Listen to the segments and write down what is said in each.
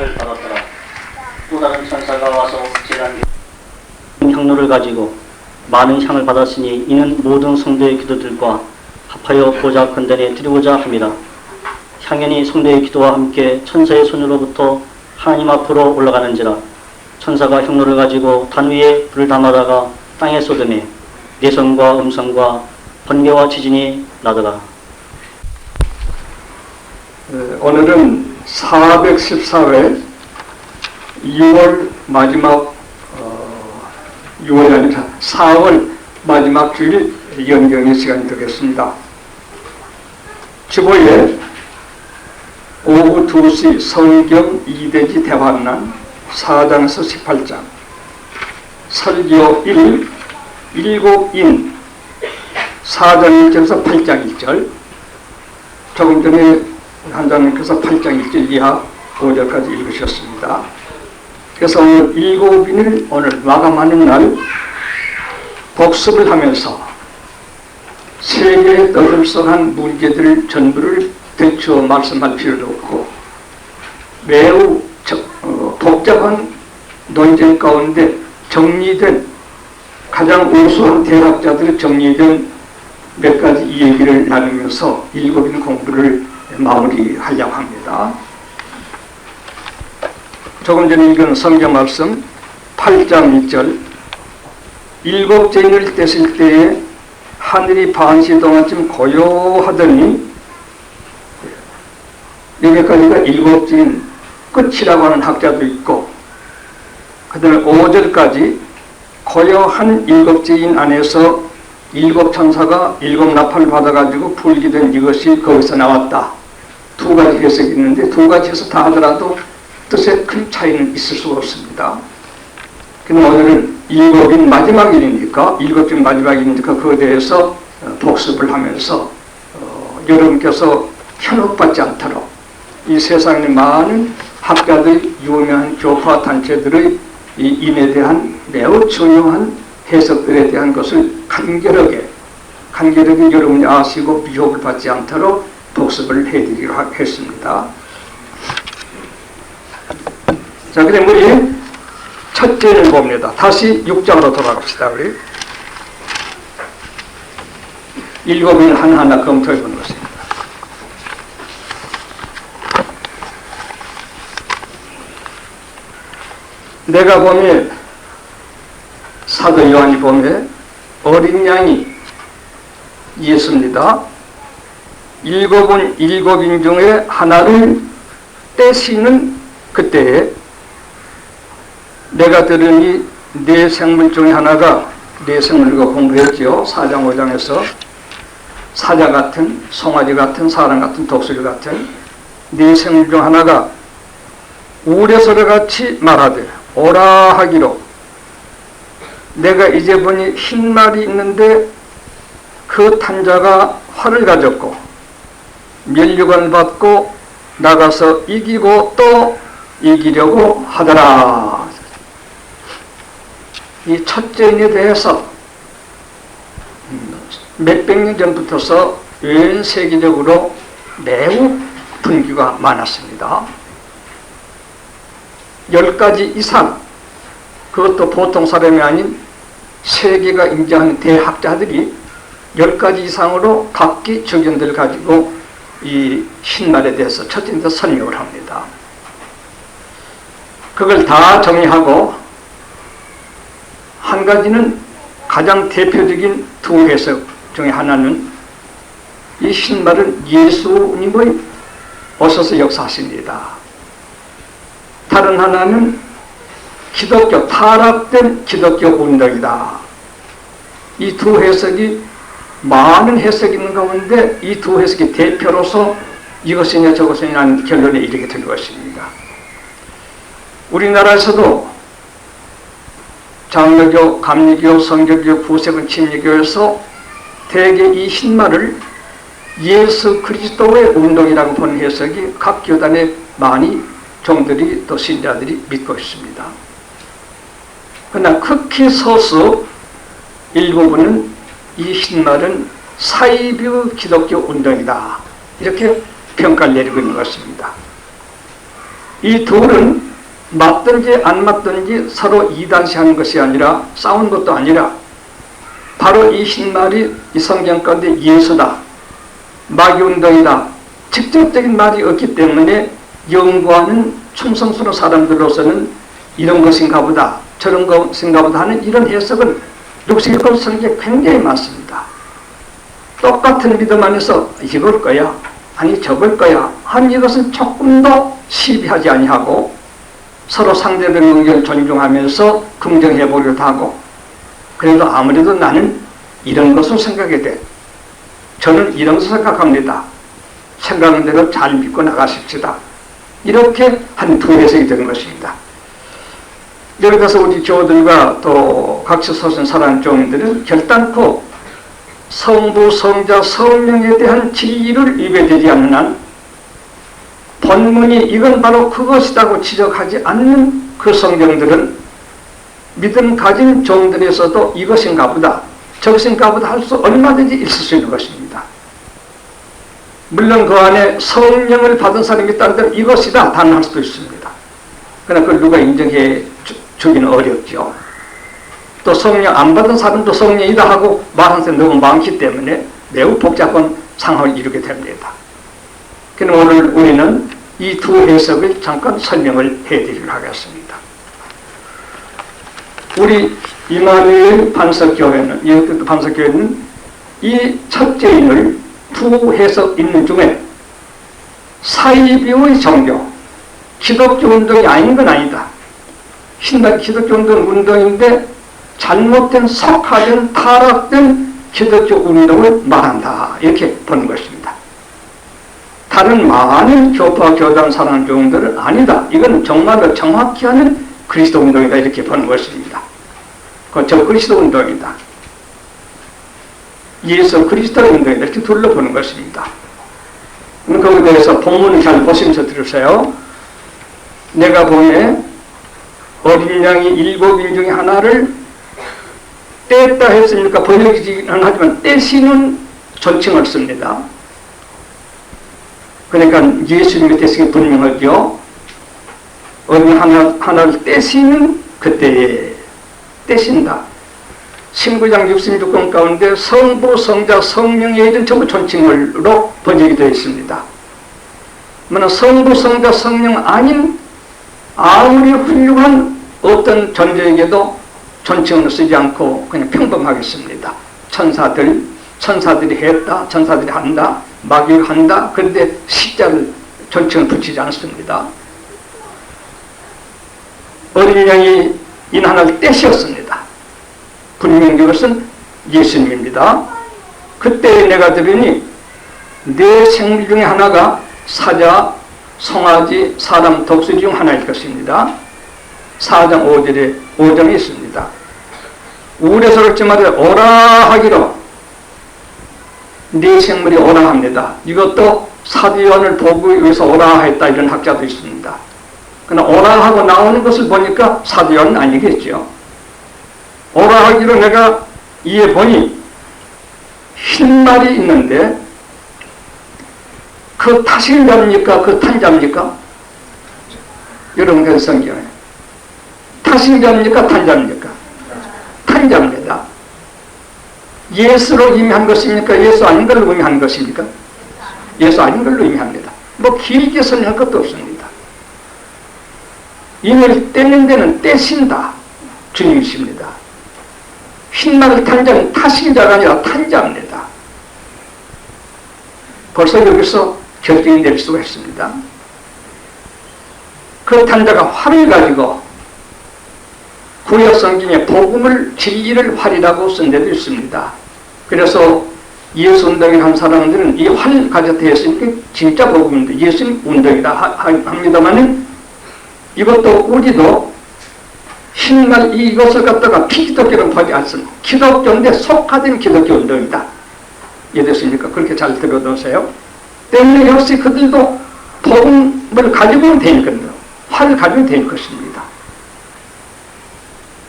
을 받았더라. 또 다른 천사가 와서 제단 향로를 가지고 많은 향을 받았으니 이는 모든 성도의 기도들과 합하여 보좌 건전에 드리고자 합니다. 향연이 성도의 기도와 함께 천사의 손으로부터 하나님 앞으로 올라가는지라. 천사가 향로를 가지고 단 위에 불을 담아다가 땅에 쏟으매 내성과 음성과 번개와 지진이 나더라. 오늘은 414회 2월 마지막 6월이 아니라 4월 마지막 주일 연경의 시간이 되겠습니다. 주보에 오후 2시 성경 이대지 대환란 4장에서 18장, 설교 1, 일곱인 4장 1절에서 8장 1절, 조금 전에 한장님께서 8장 1절 이하 5절까지 읽으셨습니다. 그래서 오늘 일곱인을 오늘 마감하는 날 복습을 하면서 세계에 떠들썩한 문제들 전부를 대추어 말씀할 필요도 없고 매우 복잡한 논쟁 가운데 정리된 가장 우수한 대학자들이 정리된 몇 가지 얘기를 나누면서 일곱인 공부를 마무리하려고 합니다. 조금 전에 읽은 성경 말씀 8장 1절, 일곱째인을 떼실 때에 하늘이 반시 동안쯤 고요하더니, 여기까지가 일곱째인 끝이라고 하는 학자도 있고, 그 다음에 5절까지 고요한 일곱째인 안에서 일곱 천사가 일곱 나팔을 받아가지고 불게 된 이것이 거기서 나왔다. 두 가지 해석이 있는데 두 가지 해석 다 하더라도 뜻에 큰 차이는 있을 수가 없습니다. 그럼 오늘은 일곱인 마지막 일이니까, 일곱인 마지막 일이니까 그에 대해서 복습을 하면서 여러분께서 현혹받지 않도록 이 세상에 많은 학자들, 유명한 교파 단체들의 이 인에 대한 매우 중요한 해석들에 대한 것을 간결하게 여러분이 아시고 미혹을 받지 않도록 복습을 해드리기로 했습니다. 자, 그럼 우리 첫째는 봅니다. 다시 6장으로 돌아갑시다. 우리 일곱인 하나하나 검토해 보는 것입니다. 내가 보면 사도 요한이 보면 어린 양이 예수입니다. 일곱인 중에 하나를 떼시는 그때에 내가 들으니 네 생물 중에 하나가, 네 생물과 공부했죠. 4장 5장에서 사자 같은, 송아지 같은, 사람 같은, 독수리 같은 네 생물 중 하나가 우레소리 같이 말하되 오라 하기로, 내가 이제 보니 흰 말이 있는데 그 탄자가 활을 가졌고 면류관을 받고 나가서 이기고 또 이기려고 하더라. 이 첫째인에 대해서 몇백 년 전부터서 전 세계적으로 매우 분규가 많았습니다. 10가지 이상, 그것도 보통 사람이 아닌 세계가 인정하는 대학자들이 10가지 이상으로 각기 주견들을 가지고 이 흰말에 대해서 첫째에 대해서 설명을 합니다. 그걸 다 정리하고 한 가지는, 가장 대표적인 두 해석 중에 하나는 이 흰말은 예수님의 오셔서 역사하십니다. 다른 하나는 기독교, 타락된 기독교 운동이다. 이 두 해석이, 많은 해석이 있는 가운데 이 두 해석이 대표로서 이것이냐 저것이냐 하는 결론에 이르게 된 것입니다. 우리나라에서도 장로교, 감리교, 성교교, 구세군 침례교에서 대개 이 흰말을 예수 그리스도의 운동이라고 보는 해석이 각 교단에 많이 종들이 또 신자들이 믿고 있습니다. 그러나 극히 소수 일부분은 이 흰말은 사이비 기독교 운동이다, 이렇게 평가를 내리고 있는 것입니다. 이 둘은 맞든지 안 맞든지 서로 이단시하는 것이 아니라 싸운 것도 아니라 바로 이 흰말이 이 성경 가운데 예수다, 마귀운동이다, 직접적인 말이 없기 때문에 연구하는 충성스러운 사람들로서는 이런 것인가 보다, 저런 것인가 보다 하는 이런 해석은 룩스기권 성경에 굉장히 많습니다. 똑같은 믿음 안에서 이걸 거야, 아니 저걸 거야 한 이것은 조금도 시비하지 아니하고 서로 상대방의 의견을 존중하면서 긍정해보려고 하고, 그래도 아무래도 나는 이런 것을 생각해 돼. 저는 이런 것을 생각합니다. 생각하는 대로 잘 믿고 나가십시다. 이렇게 한 두 해석이 되는 것입니다. 여기 가서 우리 교우들과 또 각시 서신 사랑 종들은 결단코 성부, 성자, 성령에 대한 진리를 위배되지 않는 한 본문이 이건 바로 그것이라고 지적하지 않는 그 성경들은 믿음 가진 종들에서도 이것인가 보다, 저것인가 보다 할 수 얼마든지 있을 수 있는 것입니다. 물론 그 안에 성령을 받은 사람이 있다는 데는 이것이다 단언할 수도 있습니다. 그러나 그걸 누가 인정해 주기는 어렵죠. 또 성령 안 받은 사람도 성령이다 하고 말하는 사람이 너무 많기 때문에 매우 복잡한 상황을 이루게 됩니다. 그럼 오늘 우리는 이 두 해석을 잠깐 설명을 해드리도록 하겠습니다. 우리 이마누엘 반석교회는, 이것도 반석교회는 이 첫째 인을 두 해석 있는 중에 사이비의 종교, 기독교 운동이 아닌 건 아니다. 기독교 운동인데 잘못된 속화된 타락된 기독교 운동을 말한다. 이렇게 보는 것입니다. 다른 많은 교파와 교단 사랑 종들은 아니다. 이건 정말로 정확히 하는 그리스도 운동이다. 이렇게 보는 것입니다. 저 그리스도 운동이다. 예수 그리스도 운동이다. 이렇게 둘러보는 것입니다. 거기에 대해서 본문을 잘 보시면서 들으세요. 내가 보기에 어린 양이 7일 중에 하나를 떼었다 했으니까 번역이지는 하지만 떼시는 존칭을 씁니다. 그러니까 예수님의 떼시기 분명하죠. 어린 하나를 떼시는 그때에 떼신다. 신구장 66권 가운데 성부, 성자, 성령의 이름 전부 존칭으로 번역이 되어 있습니다. 성부, 성자, 성령 아닌 아무리 훌륭한 어떤 존재에게도 존칭을 쓰지 않고 그냥 평범하게 씁니다. 천사들이 했다, 천사들이 한다, 마귀가 한다. 그런데 시자를 존칭을 붙이지 않습니다. 어린 양이 인 하나를 떼시었습니다. 분명히 그것은 예수님입니다. 그때 내가 들으니 네 생물 중에 하나가 사자, 송아지, 사람, 독수리 중 하나일 것입니다. 4장 5절에 있습니다. 우울해서 그렇지 말에 오라 하기로 네 생물이 오라 합니다. 이것도 사도 요한을 보기 위해서 오라 했다 이런 학자도 있습니다. 그러나 오라 하고 나오는 것을 보니까 사도 요한은 아니겠죠. 오라 하기로 내가 이에 보니 흰 말이 있는데 그 타신자입니까? 그 탄자입니까? 여러분 그 성경에 타신자입니까? 탄자입니까? 탄자입니다. 예수로 의미한 것입니까? 예수 아닌 걸로 의미한 것입니까? 예수 아닌 걸로 의미합니다. 길게 설명할 것도 없습니다. 인을 떼는 데는 떼신다. 주님이십니다. 흰말을 탄자는 타신자가 아니라 탄자입니다. 벌써 여기서 결정이 낼 수가 있습니다. 그 탄자가 활을 가지고 구약 성경에 복음을 진리를 활이라고 쓴 데도 있습니다. 그래서 예수 운동을 한 사람들은 이 활 가졌다 했으니까 진짜 복음인데 예수님 운동이다 합니다만 이것도 우리도 흰날 이것을 갖다가 피기독교로 보지 않습니다. 기독교인데 속화된 기독교 운동이다. 이해됐습니까? 그렇게 잘 들어놓으세요. 때문에 역시 그들도 복음을 가지고는 되니까요. 활을 가지고 될 것입니다.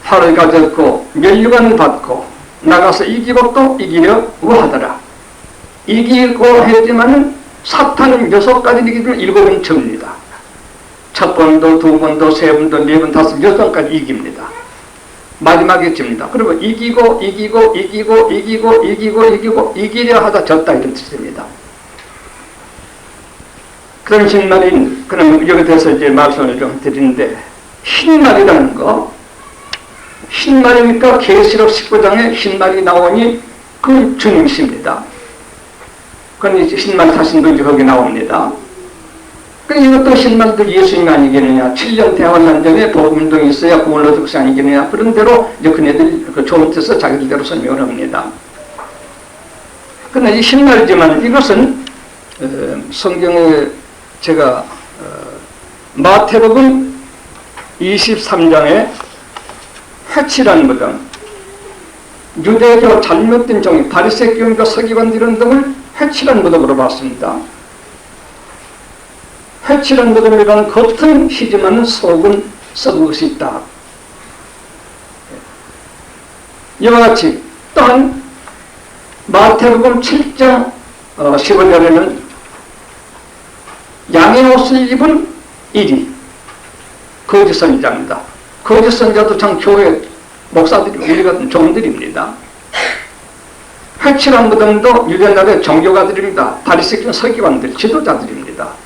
활을 가졌고 면류관을 받고 나가서 이기고 또 이기려고 하더라. 이기고 했지만은 사탄은 6가지 이기면 7은 접니다. 첫 번도, 두 번도, 세 번도, 네 번, 다섯, 여섯 번까지 이깁니다. 마지막에 집니다. 그러면 이기고 이기려 하다 졌다 이런 뜻입니다. 그런 신말인, 그럼 여기 대해서 이제 말씀을 좀 드리는데, 흰말이라는 거, 흰말이니까 계시록 19장에 흰말이 나오니 그 주님이십니다. 그건 이제 흰말 사신도 이제 거기 나옵니다. 그 이것도 흰말도 예수님이 아니겠느냐. 7년 대환란전에 복음운동이 있어야 구원을 얻을 것이 아니겠느냐. 그런 대로 이제 그네들 그 좋은 뜻을 자기들대로 설명을 합니다. 그러나 이 흰말이지만 이것은 성경에 제가 마태복음 23장에 해치라는 무덤, 유대교 잘못된 종이 바리새교인과 서기관들 이런 등을 해치라는 무덤으로 봤습니다. 해치라는 무덤이라는 겉은 희지만 속은 썩은 것이 있다. 이와 같이 또한 마태복음 7장 15절에는 양의 옷을 입은 일이 거짓 선지자입니다. 거짓 선지자도 참 교회 목사들이 우리 같은 종들입니다. 해치란 무덤도 유대나라의 종교가들입니다. 바리새교 서기관들, 지도자들입니다.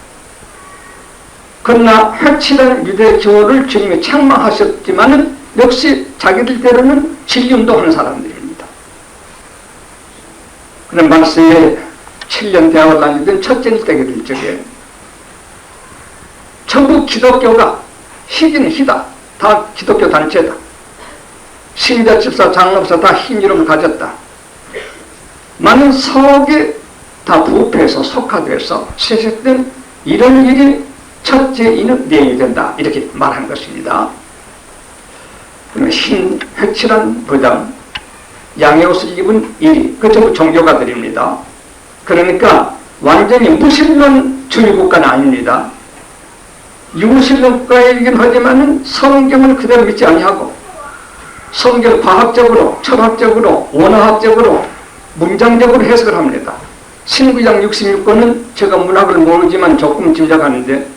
그러나 해치란 유대교를 주님이 책망하셨지만은 역시 자기들대로는 진리운동하는 사람들입니다. 그런 말씀에 7년 대학을 다니던 첫째 때가 될 적에 전부 기독교가 희기는 희다. 다 기독교 단체다. 신자, 집사, 장로사 다 흰 이름을 가졌다. 많은 속에 다 부패해서 속화돼서 세속된 이런 일이 첫째 이는 내용이 된다. 이렇게 말하는 것입니다. 그러면 흰 해칠한 부장, 양의 옷을 입은 일이 그 전부 종교가들입니다. 그러니까 완전히 무신론 주의 국가는 아닙니다. 유신론가이긴 하지만 성경을 그대로 믿지 아니하고 성경을 과학적으로, 철학적으로, 원어학적으로, 문장적으로 해석을 합니다. 신구장 66권은 제가 문학을 모르지만 조금 짐작하는데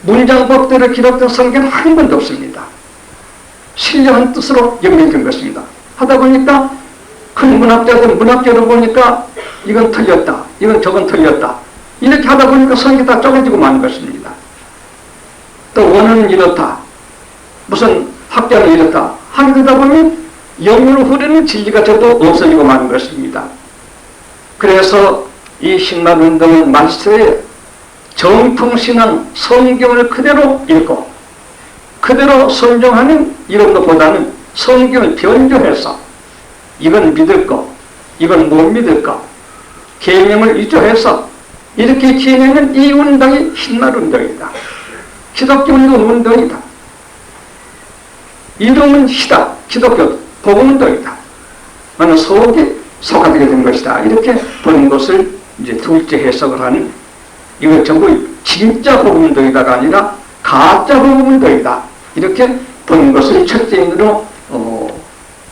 문장법대로 기록된 성경은 한 번도 없습니다. 신령한 뜻으로 연결된 것입니다. 하다 보니까 큰 문학자들 문학적으로 보니까 이건 틀렸다, 이건 저건 틀렸다. 이렇게 하다 보니까 성경이 다 쪼개지고 마는 것입니다. 또 원어는 이렇다, 무슨 학자는 이렇다 하다 보면 영으로 흐르는 진리가 저도 없어지고 마는 것입니다. 그래서 이 신만운동은 말세에 정통신앙 성경을 그대로 읽고 그대로 선정하는 이런 것보다는 성경을 변조해서 이건 믿을 거, 이건 못 믿을 거, 계명을 위조해서 이렇게 지내는 이 운동이 신만운동이다. 기독교 운동이다. 이름은 희다. 기독교 복음운동이다. 나는 속에 속하게 된 것이다. 이렇게 보는 것을 이제 둘째 해석을 하는, 이거 전부 진짜 복음운동이다가 아니라 가짜 복음운동이다. 이렇게 보는 것을 첫째인으로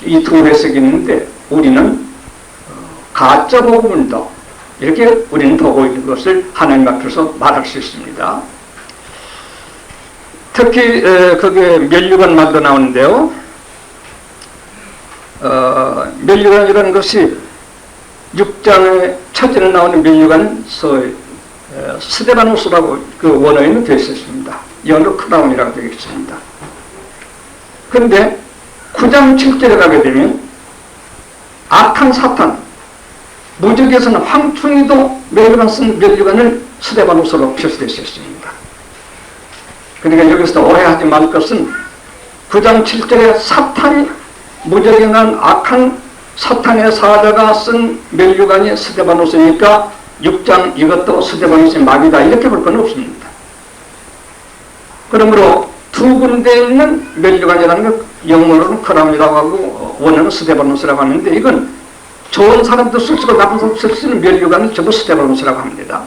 이 두 해석이 있는데 우리는 가짜 복음운동 이렇게 우리는 보고 있는 것을 하나님 앞에서 말할 수 있습니다. 특히 거기에 멸류관 말도 나오는데요. 멸류관이라는 것이 6장에 첫째로 나오는 멸류관은 스데바노스라고 그 원어에는 되어 있습니다. 영어로 크라운이라고 되어 있습니다. 그런데 9장 7절에 가게 되면 악한 사탄, 무적에서는 황충이도 멸류관 쓴 멸류관을 스데바노스로 표시되어 있습니다. 그러니까 여기서 오해하지 말 것은 9장 7절에 사탄이 무적에 난 악한 사탄의 사자가 쓴 멸류관이 스데바노스니까 6장 이것도 스데바노스의 막이다 이렇게 볼 건 없습니다. 그러므로 두 군데에 있는 멸류관이라는 것 영어로는 크라운이라고 하고 원어는 스데바노스라고 하는데 이건 좋은 사람도 쓸 수 있고 나쁜 사람도 쓸 수 있는 멸류관은 전부 스데바노스라고 합니다.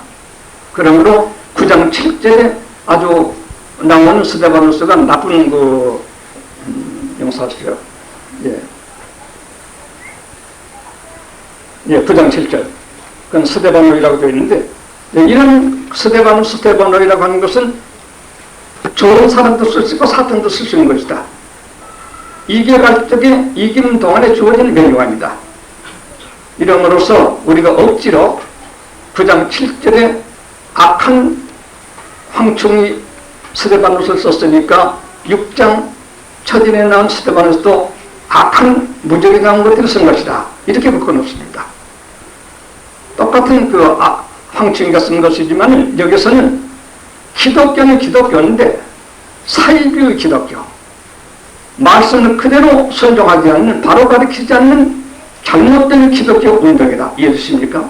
그러므로 9장 7절에 아주 나오는 스데바노스가 나쁜 그 용사시죠. 예, 9장 7절. 그건 스데바노이라고 되어 있는데 이런 스데바노이라고 하는 것은 좋은 사람도 쓸 수 있고 사탄도 쓸 수 있는 것이다. 이겨갈 적에 이기는 동안에 주어지는 멸류관이다. 이름으로써 우리가 억지로 9장 7절에 악한 황충이 스데바노스를 썼으니까 6장 첫인에 나온 스데바노스도 악한 무적에 나온 것들을 쓴 것이다. 이렇게 바꿔놓습니다. 똑같은 그 황충이가 쓴 것이지만 여기서는 기독교는 기독교인데 사이비의 기독교, 말씀을 그대로 순종하지 않는, 바로 가르치지 않는 잘못된 기독교 운동이다. 이해되십니까?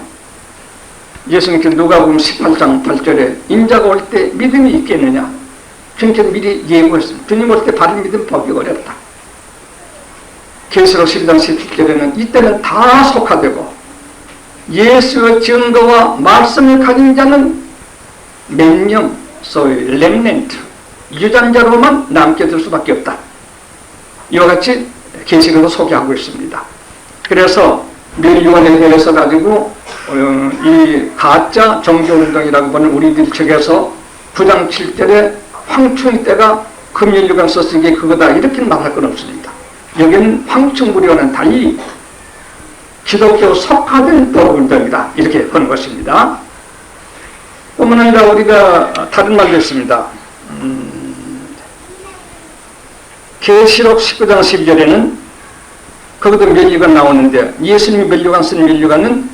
예수님께서 누가복음 18장 8절에 인자가 올 때 믿음이 있겠느냐? 주님께서 미리 예고했습니다. 주님 올 때 바른 믿음 보기 어렵다. 계시록 12장 17절에는 이때는 다 속화되고 예수의 증거와 말씀을 가진 자는 몇 명, 소위 렘넨트, 유전자로만 남게 될 수밖에 없다. 이와 같이 계시록에서 소개하고 있습니다. 그래서 멸류관에 대해서 가지고 이 가짜 종교운동이라고 보는 우리들 측에서 9장 7절에 황충이 때가 그 멸류관 썼으니 그거다 이렇게 말할 건 없습니다. 여기는 황충부리와는 달리 기독교 속화된 도운동이다 이렇게 보는 것입니다. 뿐만 아니라 우리가 다른 말도 있습니다. 계시록 19장 12절에는 거기도 멸류관 나오는데 예수님이 멸류관 쓴 멸류관은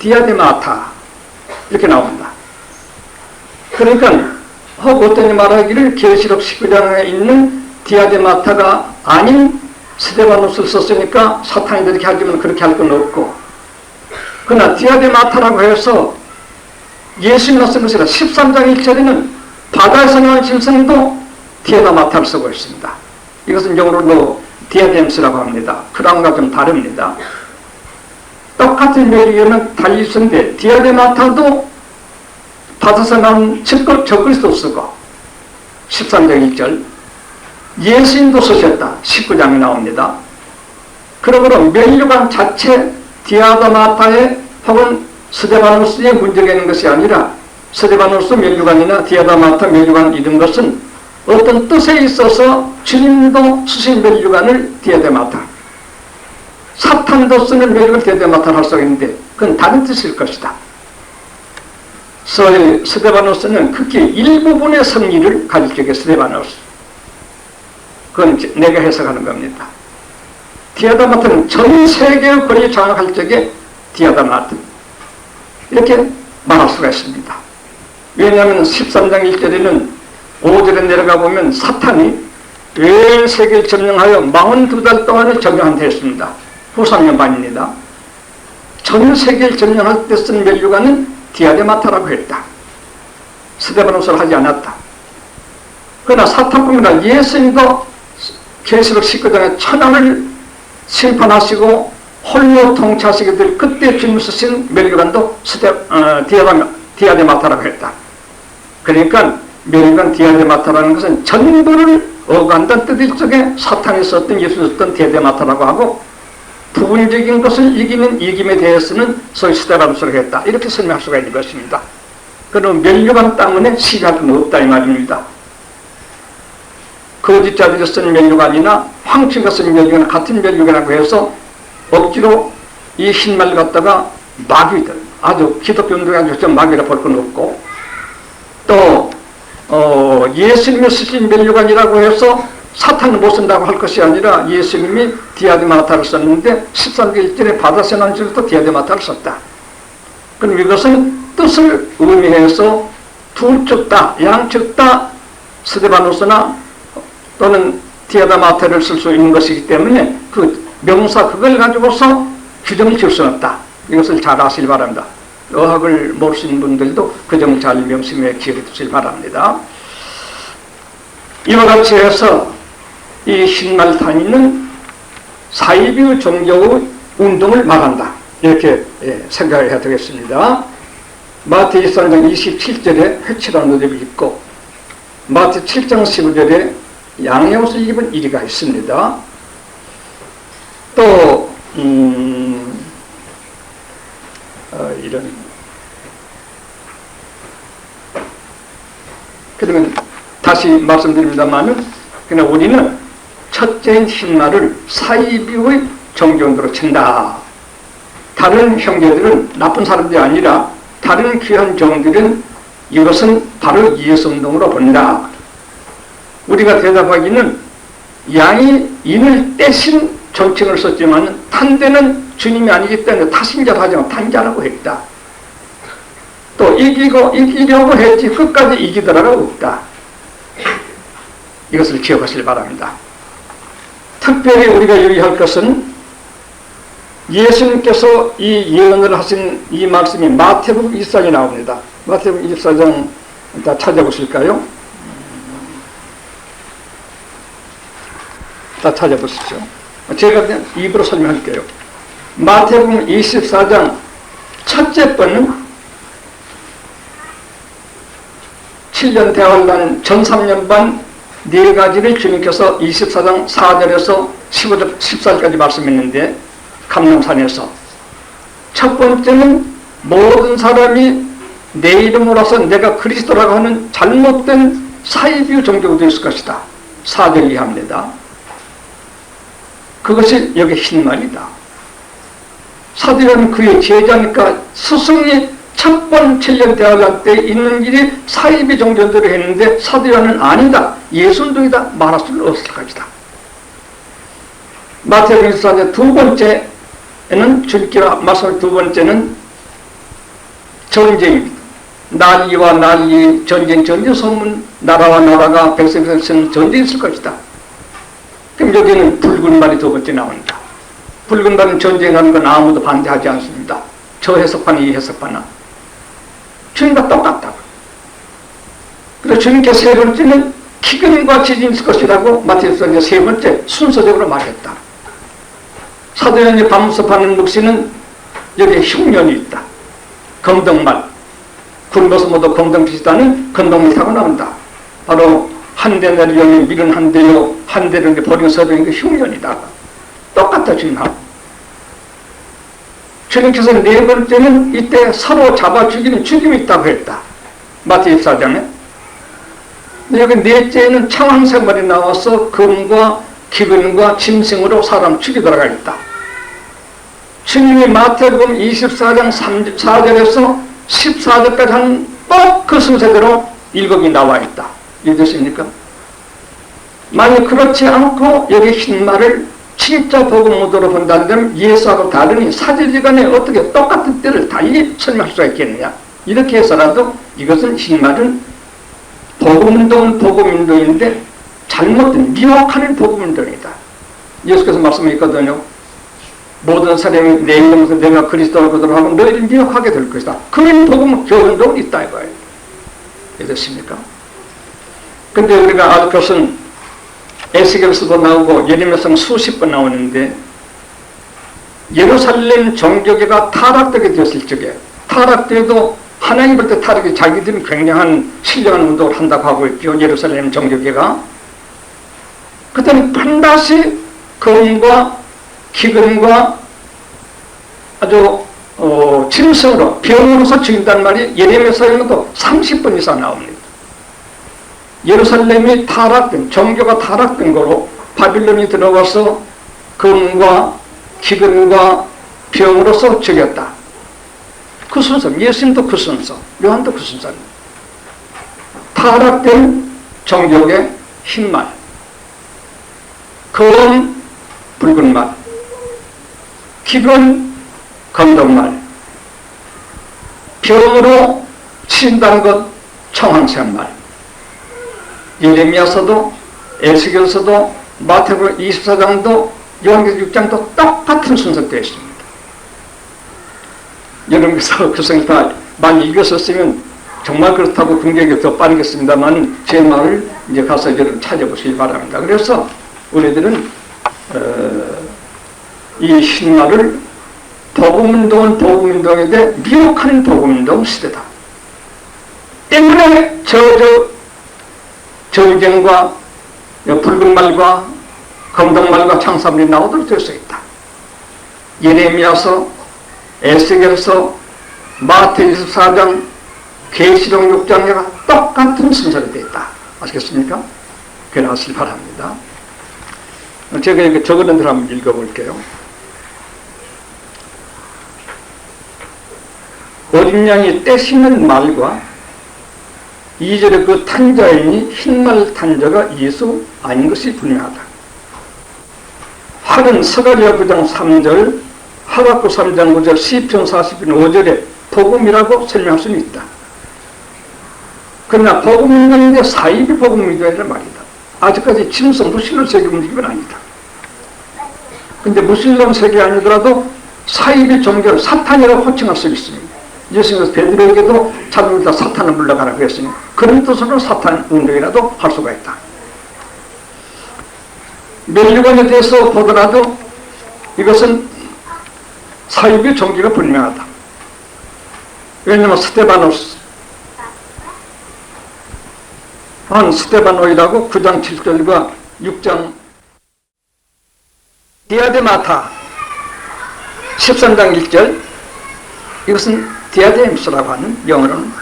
디아데마타 이렇게 나옵니다. 그러니까 어떤 말하기를 계시록 19장에 있는 디아데마타가 아닌 스데바노스를 썼으니까 사탄이 이렇게 하지만 그렇게 할 건 없고, 그러나 디아데마타라고 해서 예수님이 쓴 것이라 13장 1절에는 바다에서 나온 짐승도 디아데마타를 쓰고 있습니다. 이것은 영어로 디아뎀스라고 합니다. 크라운과 좀 다릅니다. 똑같은 멸류관은 달리 쓰는데 디아데마타도 바다에서 나온 적그리스도 쓰고 13장 1절 예수님도 쓰셨다. 19장에 나옵니다. 그러므로 멸류관 자체 디아데마타의 혹은 스데바노스의 문제가 있는 것이 아니라 스데바노스 멸류관이나 디아데마타 멸류관 이런 것은 어떤 뜻에 있어서 주님도 쓰신 멸류관을 디아데마타, 사탄도 쓰는 멸류관 디아데마타를 할 수가 있는데 그건 다른 뜻일 것이다. 스데바노스는 극히 일부분의 성리를 가질 적에 스데바노스, 그건 내가 해석하는 겁니다. 디아데마타는 전 세계의 권위를 장악할 적에 디아데마타 이렇게 말할 수가 있습니다. 왜냐하면 13장 1절에는 5절에 내려가 보면 사탄이 온 세계를 점령하여 42달 동안을 점령한다 했습니다. 후상년 반입니다. 전 세계를 점령할 때 쓴 멸류관은 디아데마타라고 했다. 스데바노스를 하지 않았다. 그러나 사탄뿐만 아니라 예수님도 계시록 19장에 천하를 심판하시고 홀로 통치하시게 될 그때 주님 쓰신 멸류관도 디아데마타라고 했다. 그러니까 멸류관 디아데마타라는 것은 전부를 어간다는 뜻일 적에 사탄이 썼던 예수 썼던 디아데마타라고 하고, 부분적인 것을 이기는 이김에 대해서는 소위 스데바노스라고 했다. 이렇게 설명할 수가 있는 것입니다. 그럼 멸류관 때문에 시비할 건 없다 이 말입니다. 거짓자들이 쓴 멸류관이나 황충이가 쓴 멸류관 같은 멸류관이라고 해서 억지로 이 흰말을 갖다가 마귀들, 아주 기독교 운동에 아주 마귀라 볼 건 없고, 또 예수님이 쓰신 멸류관이라고 해서 사탄은 못 쓴다고 할 것이 아니라 예수님이 디아데마타를 썼는데 13장 1절에 바다에서 난 줄도 디아데마타를 썼다. 그럼 이것은 뜻을 의미해서 둘쭉 다, 양측 다 스데바노스나 또는 디아데마타를 쓸 수 있는 것이기 때문에 그 명사 그걸 가지고서 규정을 지을 수는 없다. 이것을 잘 아시길 바랍니다. 어학을 모르시는 분들도 그 점을 잘 명심해 기억해 두시길 바랍니다. 이와 같이 해서 이 흰말탄이는 사이비 종교의 운동을 말한다. 이렇게 생각을 해야 되겠습니다. 마태 23장 27절에 회치라는 노래가 있고, 마태 7장 15절에 양의 옷을 입은 이리가 있습니다. 또 그러면 다시 말씀드립니다만은 그냥 우리는 첫째인 흰말을 사이비의 정경도로 친다. 다른 형제들은 나쁜 사람들이 아니라 다른 귀한 종들은 이것은 바로 예수운동으로 본다. 우리가 대답하기는 양이 인을 떼신 존칭을 썼지만 탄대는 주님이 아니기 때문에 타신자로 하지 않고 탄자라고 했다. 또 이기려고 했지 끝까지 이기더라가 없다. 이것을 기억하시기 바랍니다. 특별히 우리가 유의할 것은 예수님께서 이 예언을 하신 이 말씀이 마태복음 24장에 나옵니다. 마태복음 24장 일단 찾아보실까요? 다 찾아보십시오. 제가 그냥 입으로 설명할게요. 마태복음 24장 첫째 번은 7년 대환란 전 3년 반 네 가지를 주님께서 24장 4절에서 15절, 14절까지 말씀했는데 감람산에서 첫 번째는 모든 사람이 내 이름으로서 내가 그리스도라고 하는 잘못된 사이비 종교가 되었을 것이다. 4절 이하입니다. 그것이 여기 흰말이다. 사도요한은 그의 제자니까 스승이 첫 번 7년 대환란 때 있는 일이 사이비 종교대로 했는데 사도요한은 아니다. 예수운동이다. 말할 수는 없을 것이다. 마태복음 24장 두 번째는 주님께서 말씀할 두 번째는 전쟁입니다. 난리와 난리, 전쟁 소문, 나라와 나라가 백성에서 전쟁이 있을 것이다. 그럼 여기는 붉은 말이 두 번째 나옵니다. 붉은 말은 전쟁하는 건 아무도 반대하지 않습니다. 저 해석파나 이 해석파나. 주님과 똑같다고. 그래서 주님께서 세 번째는 기근과 지진이 있을 것이라고 마태복음 세 번째 순서적으로 말했다. 사도요한이 반문섭하는 묵시는 여기에 흉년이 있다. 검덕말. 굶어서 모두 검덕빛이다는 검덕말이 타고 나온다. 바로 한 대 내리려면 밀은 한 대요, 한 대를 버리는 서도인 게 흉년이다. 똑같다, 주님하고. 주님께서 네 번째는 이때 서로 잡아 죽이는 죽임이 있다고 했다. 마태 24장에. 여기 넷째는 창왕생활이 나와서 금과 기근과 짐승으로 사람 죽이더라가 있다. 주님이 마태복음 24장 4절에서 14절까지 하는 꼭 그 순서대로 일곱이 나와 있다. 이해되십니까? 만약 그렇지 않고 여기 흰말을 진짜 복음 모드로 본다면 예수하고 다르니 사제지간에 어떻게 똑같은 때를 달리 설명할 수가 있겠느냐. 이렇게 해서라도 이것은 흰말은 복음운동은 복음운동인데 잘못된 미혹하는 복음운동이다. 예수께서 말씀했거든요. 모든 사람이 내 이름으로 내가 그리스도라고 하고 너희를 미혹하게 될 것이다. 그런 복음 교운동은 있다 이거예요. 이해되십니까? 근데 우리가 알 것은 에스겔서도 나오고 예레미야서 수십 번 나오는데 예루살렘 정교계가 타락되게 되었을 적에 타락돼도 하나님 볼 때 타락이 자기들은 굉장한 신령한 운동을 한다고 하고 있죠. 예루살렘 정교계가. 그때는 반드시 금과 기근과 아주 짐승으로 병으로서 죽인다는 말이 예레미야서에도 30번 이상 나옵니다. 예루살렘이 타락된 정교가 타락된 거로 바빌론이 들어와서 금과 기근과 병으로서 죽였다. 그 순서, 예수님도 그 순서, 요한도 그 순서입니다. 타락된 정교의 흰말, 검 붉은 말, 기근 검정말, 병으로 치인다는 것 청황색 말. 예레미야서도 에스겔서도 마태복음 24장도 요한계시록 6장도 똑같은 순서로 되어 있습니다. 여러분께서 그 성경 다 많이 읽었었으면 정말 그렇다고 긍정이 더 빠르겠습니다만 제 말을 이제 가서 여러분 찾아보시기 바랍니다. 그래서 우리들은 이 신말을 복음운동은 복음운동에 대해 미혹하는 복음운동 시대다. 때문에 전쟁과 붉은 말과 검정 말과 창사물이 나오도록 될 수 있다. 예레미야서, 에스겔서, 마태 24장, 계시록 6장과 똑같은 순서로 되어 있다. 아시겠습니까? 그게 나왔을 바랍니다. 제가 이렇게 적어놓은 대로 한번 읽어볼게요. 어린 양이 떼시는 말과 2절의 그 탄자이니 흰말 탄자가 예수 아닌 것이 분명하다. 하는 스가랴 9장 3절, 하박국 3장 9절, 시편 40편 5절에 복음이라고 설명할 수는 있다. 그러나 복음이 있는데 사이비 복음이 아니라 말이다. 아직까지 짐승 무신론 세계 움직임은 아니다. 근데 무신론 세계 아니더라도 사이비 종교를 사탄이라고 호칭할 수 있습니다. 예수님께서 베드로에게도 자기가 사탄을 물러가라고 했으니 그런 뜻으로 사탄 운동이라도 할 수가 있다. 멸류관에 대해서 보더라도 이것은 사이비 종교가 분명하다. 왜냐하면 스테바노이라고 9장 7절과 6장 디아데마타 13장 1절 이것은 디아데임스라고 하는 영어로는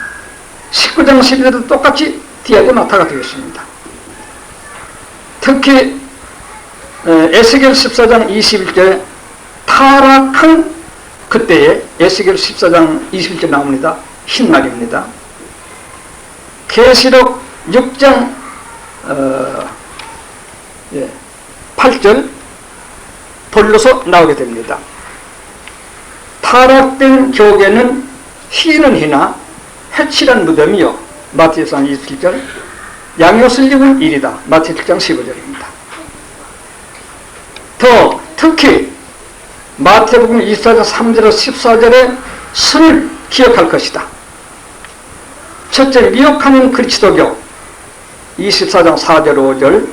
19장 12절도 똑같이 디아데마타가 되겠습니다. 특히 에스겔 14장 21절에 타락한 그때에 에스겔 14장 21절 나옵니다. 흰말입니다. 계시록 6장 8절 볼로서 나오게 됩니다. 타락된 격에는 흰은 희나 해칠한 무덤이요 마태복음 27절 양옷을 입은 일이다 마태복음 15절입니다. 더 특히 마태복음 24장 3절에서 14절에 선을 기억할 것이다. 첫째 미혹하는 그리스도교 24장 4절 5절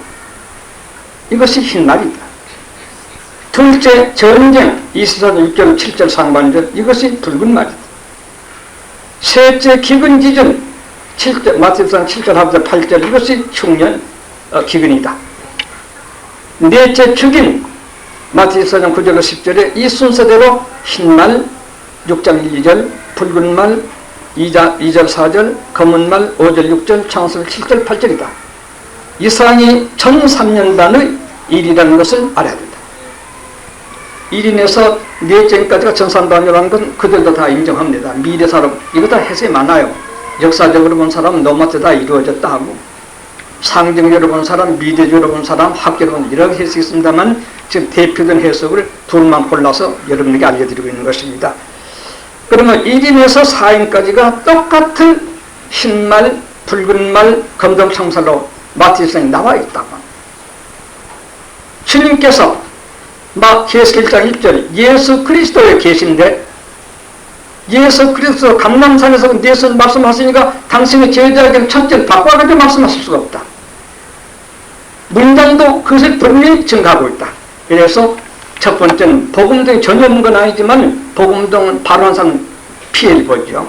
이것이 흰말이다. 둘째 전쟁 24장 6절 7절 상반절 이것이 붉은 말이다. 셋째 기근지전 7절 마태복음 7절 하부절 8절 이것이 흉년 기근이다. 넷째 죽인 마태복음 9절 10절에 이 순서대로 흰말 6장 1, 2절 붉은 말 2절 4절 검은 말 5절 6절 창세기 7절 8절이다. 이 사항이 1003년단의 일이라는 것을 알아야 된다. 1인에서 넷째까지가 전산단이라는 건 그들도 다 인정합니다. 미래 사람 이거 다 해석이 많아요. 역사적으로 본 사람은 노마트 다 이루어졌다 하고 상징적으로 본 사람, 미래적으로 본 사람, 학계로 본 이런 해석이 있습니다만 지금 대표된 해석을 둘만 골라서 여러분에게 알려드리고 있는 것입니다. 그러면 1인에서 4인까지가 똑같은 흰말, 붉은 말, 검정 청살로 마태복음에 나와 있다고. 주님께서 계시록 1장 1절 예수 그리스도의 계신데 예수 그리스도 감람산에서 예수 말씀하시니까 당신의 제자에게는 첫째를 바꿔가지고 말씀하실 수가 없다. 문장도 그것을 분명히 증가하고 있다. 그래서 첫 번째는 복음동이 전혀 없는 건 아니지만 복음동은 바로 항상 피해를 보죠.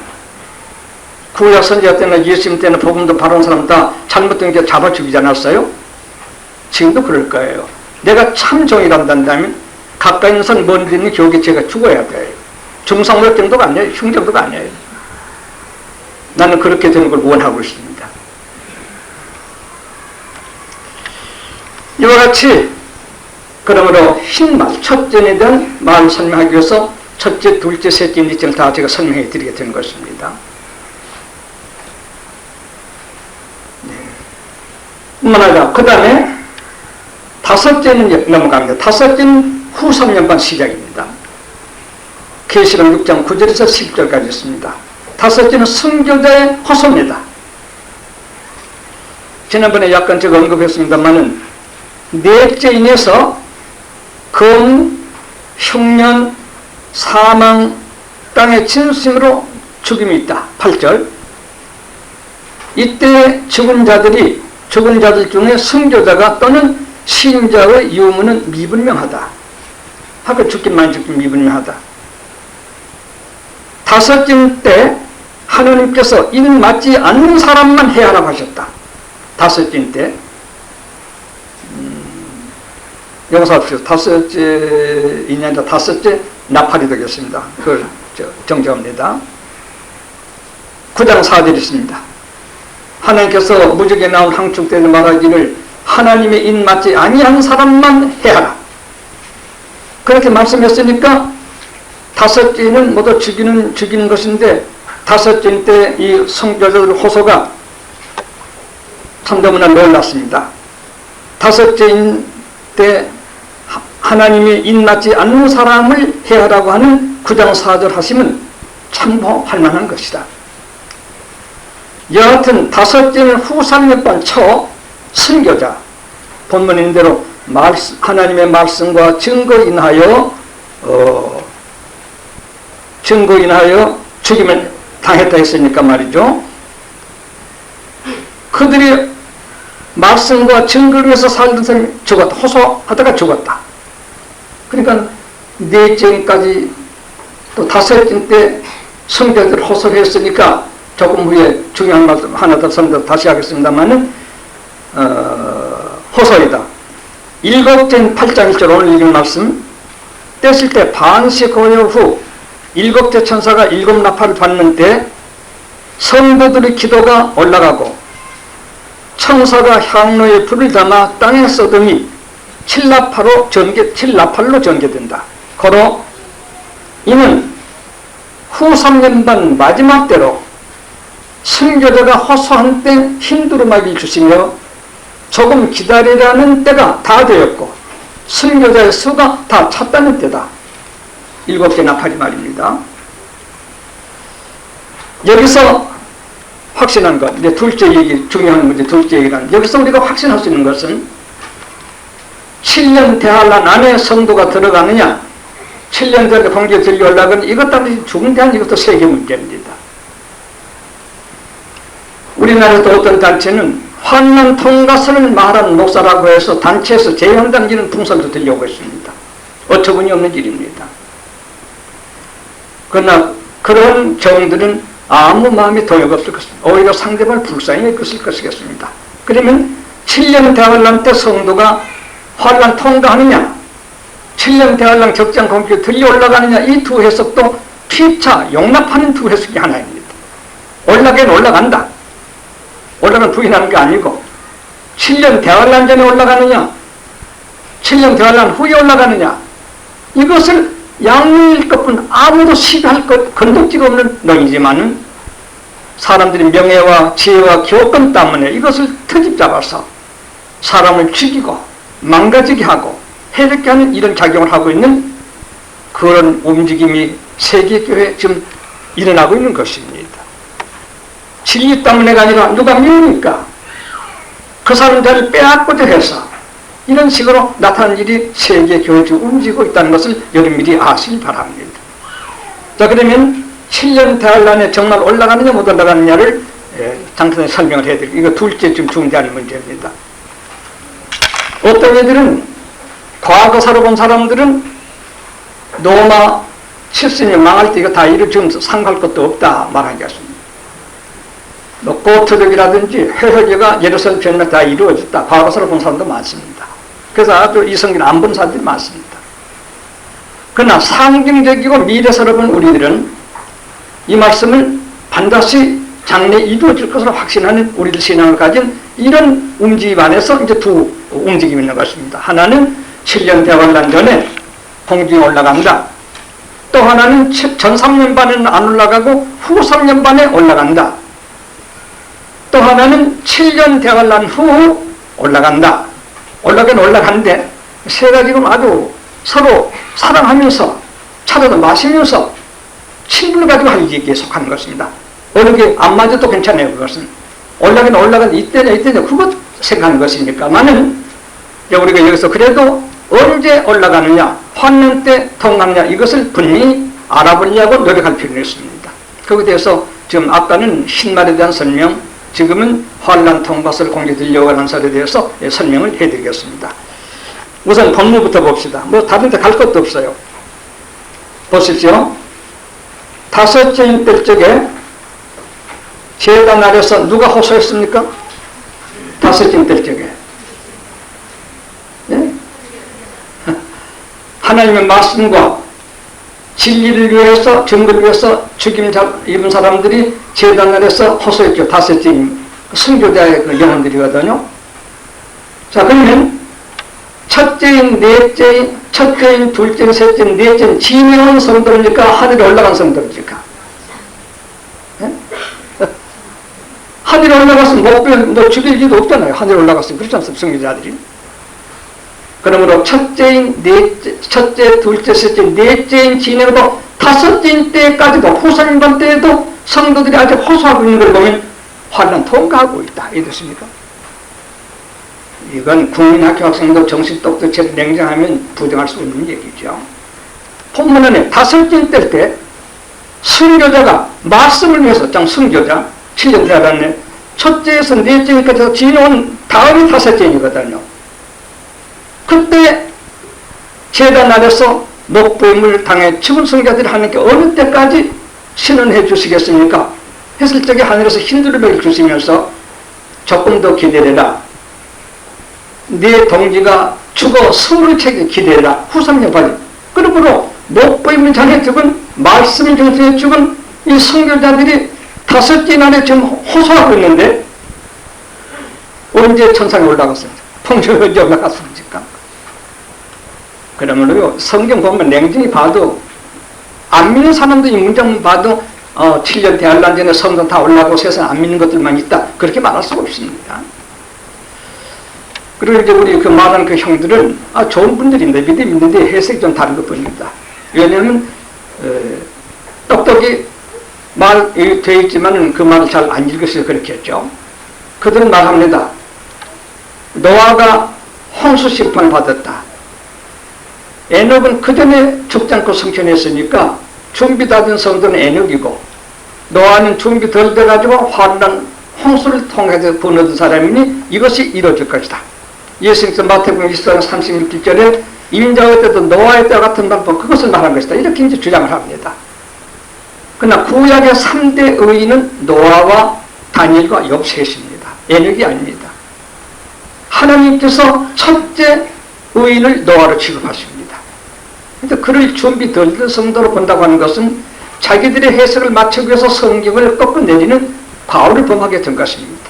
구약 선지자 때나 예수님 때는 복음동 바로 한 사람 다 잘못된 게 잡아 죽이지 않았어요? 지금도 그럴 거예요. 내가 참 종이란다면 가까이 있는 사람 멀리 있는 교계 제가 죽어야 돼요. 중상력 정도가 아니에요. 흉 정도가 아니에요. 나는 그렇게 되는 걸 원하고 있습니다. 이와 같이 그러므로 흰말, 첫째에 대한 말을 설명하기 위해서 첫째, 둘째, 셋째, 넷째를 다 제가 설명해 드리게 된 것입니다. 뿐만 아니라 그 다음에 다섯째는 넘어갑니다. 다섯째는 후 3년반 시작입니다. 계시록 6장 9절에서 10절까지 있습니다. 다섯째는 선교자의 호소입니다. 지난번에 약간 제가 언급했습니다만은 넷째 인해서 검, 흉년, 사망, 땅의 진심으로 죽임이 있다. 8절 이때 죽은 자들 중에 선교자가 또는 신자의 유무는 미분명하다. 하고 죽긴 미분명하다. 다섯째 때 하나님께서 일 맞지 않는 사람만 해하라고 하셨다. 다섯째 때 용서합시오. 다섯째 인연자 다섯째 나팔이 되겠습니다. 그걸 정정합니다. 9장 4절 있습니다. 하나님께서 무적에 나온 항축대에서 말하기를 하나님의 인 맞지 아니한 사람만 해하라. 그렇게 말씀했으니까 다섯째는 모두 죽이는 것인데, 다섯째 때 이 성교자들 호소가 참 너무나 놀랐습니다. 다섯째인 때 하나님이 인 맞지 않는 사람을 해하라고 하는 9장 4절 하시면 참고할 만한 것이다. 여하튼 다섯째는 후삼몇번 초 선교자, 본문인 대로 하나님의 말씀과 증거인하여 죽임을 당했다 했으니까 말이죠. 그들이 말씀과 증거를 위해서 살던 사람이 죽었다. 호소하다가 죽었다. 그러니까 넷째까지 또 다섯째 때 성교자들 호소를 했으니까 조금 후에 중요한 말씀 하나 더 선도 다시 하겠습니다만은 호소이다. 일곱째 8장 1절 오늘 읽은 말씀, 떼실 때 반시 고요 후 일곱째 천사가 일곱 나팔을 받는 때 성도들의 기도가 올라가고 천사가 향로에 불을 담아 땅에 쏟으니 7나팔로 전개된다. 고로 이는 후 3년 반 마지막 때로 선교자가 호소한 때 힘두루마기를 주시며 조금 기다리라는 때가 다 되었고 선교자의 수가 다 찼다는 때다. 7개 나팔이 말입니다. 여기서 확신한 것, 이제 둘째 얘기, 중요한 문제, 둘째 얘기란, 여기서 우리가 확신할 수 있는 것은 7년 대환란 안에 성도가 들어가느냐, 7년 전에 공개 들려올라가는 이것 따위 중대한 이것도 세계 문제입니다. 우리나라에도 어떤 단체는 환난 통과선을 말하는 목사라고 해서 단체에서 제한당기는 풍선도 들려오고 있습니다. 어처구니 없는 일입니다. 그러나 그런 경들은 아무 마음이 동요가 없을 것입니다. 오히려 상대방을 불쌍히 여겼을 것이겠습니다. 그러면 7년 대환란 때 성도가 환란 통과하느냐, 7년 대환란 적장 공격에 들려 올라가느냐, 이 두 해석도 피차 용납하는 두 해석이 하나입니다. 올라가긴 올라간다. 올라가는 부인하는 게 아니고 7년 대환란 전에 올라가느냐, 7년 대환란 후에 올라가느냐, 이것을 양일 것뿐 아무도 시비할 것 건덕지가 없는 놈이지만은 사람들이 명예와 지혜와 교권 때문에 이것을 트집 잡아서 사람을 죽이고 망가지게 하고 해롭게 하는 이런 작용을 하고 있는 그런 움직임이 세계교회에 지금 일어나고 있는 것입니다. 진리 때문에가 아니라 누가 미우니까 그 사람들을 빼앗고자 해서 이런 식으로 나타난 일이 세계교회에 움직이고 있다는 것을 여러분들이 아시기 바랍니다. 자, 그러면 7년 대환란에 정말 올라가느냐 못 올라가느냐를 잠깐 설명을 해드릴게요. 이거 둘째 좀 중대한 문제입니다. 어떤 애들은 과거사로 본 사람들은 로마 7세기 망할 때 이거 다 지금 상할 것도 없다 말하겠습니다. 고트력이라든지 회회계가 예루살렘 편에 다 이루어졌다. 과거사로 본 사람도 많습니다. 그래서 아주 이 성경 안 본 사람들이 많습니다. 그러나 상징적이고 미래사로 본 우리들은 이 말씀을 반드시 장래에 이루어질 것으로 확신하는 우리들 신앙을 가진 이런 움직임 안에서 이제 두 움직임이 있는 것입니다. 하나는 7년 대환란 전에 공중에 올라간다. 또 하나는 전 3년 반에는 안 올라가고 후 3년 반에 올라간다. 또 하나는 7년 대환란 후 올라간다. 올라가긴 올라가는데 세 가지는 아주 서로 사랑하면서 차라도 마시면서 친분을 가지고 할 얘기에 속하는 것입니다. 어느 게 안 맞아도 괜찮아요. 그것은 올라가긴 올라가는 이때냐 그것 생각하는 것이니까만은 우리가 여기서 그래도 언제 올라가느냐, 환난 때 통하느냐, 이것을 분명히 알아보려고 노력할 필요가 있습니다. 거기에 대해서 지금 아까는 신말에 대한 설명, 지금은 환난 통과서를 공개드리려고 하는 설에 대해서 설명을 해드리겠습니다. 우선 본문부터 봅시다. 뭐 다른 데 갈 것도 없어요. 보십시오. 다섯째 때 쪽에 제단 아래서 누가 호소했습니까? 다섯째 때 쪽에. 네? 하나님의 말씀과 진리를 위해서, 증거를 위해서 죽임 입은 사람들이 제단 아래서 호소했죠. 다섯째 선교자의 그 영혼들이거든요. 자, 그러면 첫째인, 둘째인, 셋째인, 넷째인 지내온 성도입니까? 하늘에 올라간 성도입니까? 네? 하늘에 올라갔으면 뭐 죽일 일도 없잖아요. 하늘에 올라갔으면. 그렇지 않습니까? 성교자들이. 그러므로 첫째, 둘째, 셋째, 넷째인 지내고 다섯째인 때까지도 후손인반 때에도 성도들이 아직 호소하고 있는 걸 보면 환난 통과하고 있다. 이렇습니까? 이건 국민학교 학생도 정신 똑똑해서 냉정하면 부정할 수 없는 얘기죠. 본문에 다섯째인 때 선교자가 말씀을 위해서 선교자 7년 대학았네. 첫째에서 넷째까지 지내온 다음이 다섯째이거든요. 그때 제단 아래서 목부임을 당해 죽은 성자들이 하나님께 어느 때까지 신원해 주시겠습니까? 했을 적에 하늘에서 흰두루마기를 주시면서 조금 더 기다려라. 네 동지가 죽어 서울의 책에 기다려라. 후삼여파리. 그러므로 목부임을 당해 죽은 말씀을 정수해 죽은 이 성교자들이 다섯째 날에 지금 호소하고 있는데 언제 천상에 올라갔습니까? 풍성에 언제 올라갔습니까? 그러므로요, 성경 보면 냉정히 봐도 안 믿는 사람도 이 문장 봐도 7년 대환란 전에 성도 다 올라가고 세상 안 믿는 것들만 있다. 그렇게 말할 수가 없습니다. 그리고 이제 우리 그 말하는 그 형들은 좋은 분들인데 믿는데 해석이 좀 다른 것 뿐입니다. 왜냐하면 똑똑히 말되어 있지만 그 말을 잘 안 읽으셔서 그렇겠죠. 그들은 말합니다. 노아가 홍수 심판을 받았다. 에녹은 그 전에 죽지 않고 성천했으니까 준비 다 된 성도는 에녹이고 노아는 준비 덜 돼가지고 환난 홍수를 통해서 번얻은 사람이니 이것이 이루어질 것이다. 예수님께서 마태복음 24장 36절에 인자의 때도 노아의 때와 같은 방법 그것을 말한 것이다. 이렇게 이제 주장을 합니다. 그러나 구약의 3대 의인은 노아와 다니엘과 욥 셋입니다. 에녹이 아닙니다. 하나님께서 첫째 의인을 노아로 취급하십니다. 그런데 그를 준비 덜 된 성도로 본다고 하는 것은 자기들의 해석을 맞추기 위해서 성경을 꺾어내리는 과오를 범하게 된 것입니다.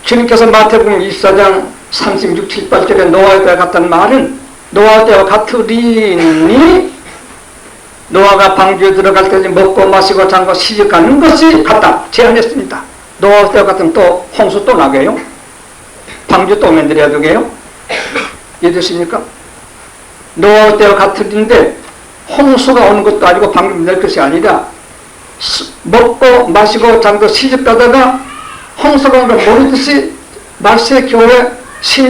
주님께서 마태복음 24장 36, 7, 8절에 노아의 때와 같다는 말은 노아의 때와 같으리니 노아가 방주에 들어갈 때 먹고 마시고 잔고 시집가는 것이 같다. 제안했습니다. 노아의 때와 같으면 또 홍수 또 나게요? 방주 또 만들어야 되게요? 이해되십니까? 노아의 때와 같으리인데 홍수가 오는 것도 아니고 방주 만들 것이 아니라 먹고 마시고 잔고 시집가다가 홍수가 오는 걸 모르듯이 말세 교회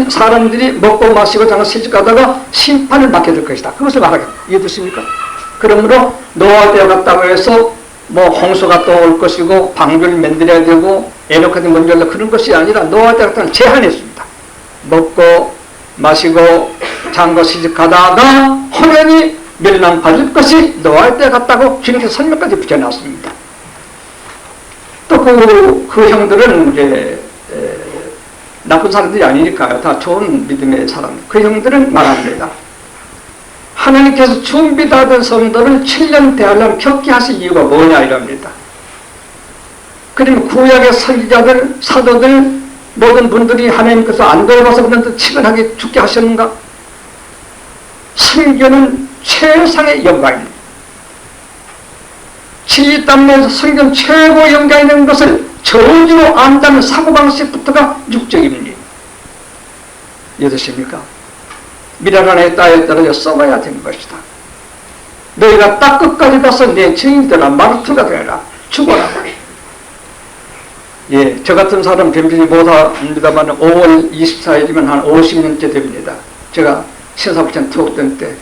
사람들이 먹고 마시고 잔고 시집가다가 심판을 받게 될 것이다. 그것을 말하겠다. 이해되십니까? 그러므로 노아 때와 같다고 해서 뭐 홍수가 또 올 것이고 방주를 만들어야 되고 에녹한테 먼저 올라 그런 것이 아니라 노아 때와 같다는 제한했습니다. 먹고 마시고 잔거 시집가다가 혼연히 멸망받을 것이 노아의 때 같다고 주님께서 설명까지 붙여놨습니다. 또 그 형들은 이제 나쁜 사람들이 아니니까요. 다 좋은 믿음의 사람. 그 형들은 말합니다. 하나님께서 준비 다 된 성도를 7년 대환란 겪게 하실 이유가 뭐냐 이럽니다. 그러면 구약의 선지자들, 사도들 모든 분들이 하나님께서 안 돌아가서 그런데 치근하게 죽게 하셨는가? 성경은 최상의 영광입니다. 진리 땀내에서 성경 최고 영광이 있는 것을 저주로 안다는 사고방식부터가 육적입니다. 이해되십니까? 미랄하나의 땅에 떨어져 썩어야 되는 것이다. 너희가 딱 끝까지 가서 내 증인이 되라. 마르투가 되라. 죽어라. 예, 저 같은 사람 변변히 못합니다만 5월 24일이면 한 50년째 됩니다. 제가 신사부천 투옥된 때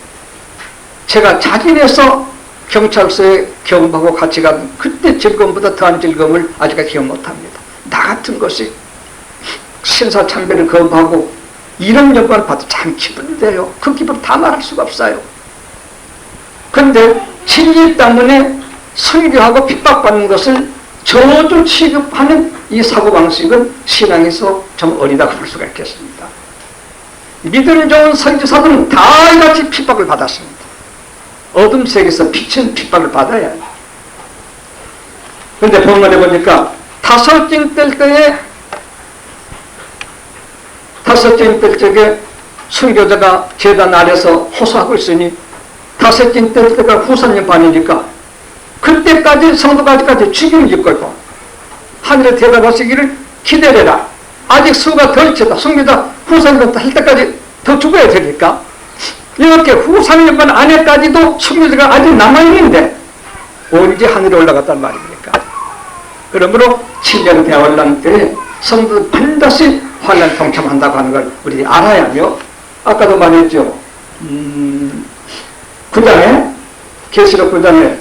제가 자진해서 경찰서에 경험하고 같이 간 그때 즐거움보다 더한 즐거움을 아직까지 기억 못합니다. 나 같은 것이 신사참배를 거부하고 이런 영광을 받아 참 기쁜데요. 그 기쁨 다 말할 수가 없어요. 그런데 진리 때문에 설교하고 핍박받는 것을 저주 취급하는 이 사고방식은 신앙에서 좀 어리다고 볼 수가 있겠습니다. 믿음 좋은 선지사들은 다 이같이 핍박을 받았습니다. 어둠 세계에서 빛은 핍박을 받아야 해요. 그런데 본문에 보니까 다섯째 될 적에 순교자가 제단 아래서 호소하고 있으니 다섯째 될 때가 후사년 반이니까 그때까지 성도까지까지 죽임을 입고 있고 하늘에 대답하시기를 기다려라. 아직 수가 더 있다. 순교자 후사년 할 때까지 더 죽어야 되니까 이렇게 후사년반 안에까지도 순교자가 아직 남아있는데 언제 하늘에 올라갔단 말입니까? 그러므로 7년 대환란 때에 성도들 반드시 환란 동참한다고 하는 걸 우리 알아야 하며 아까도 말했죠. 9장에 계시록 9장에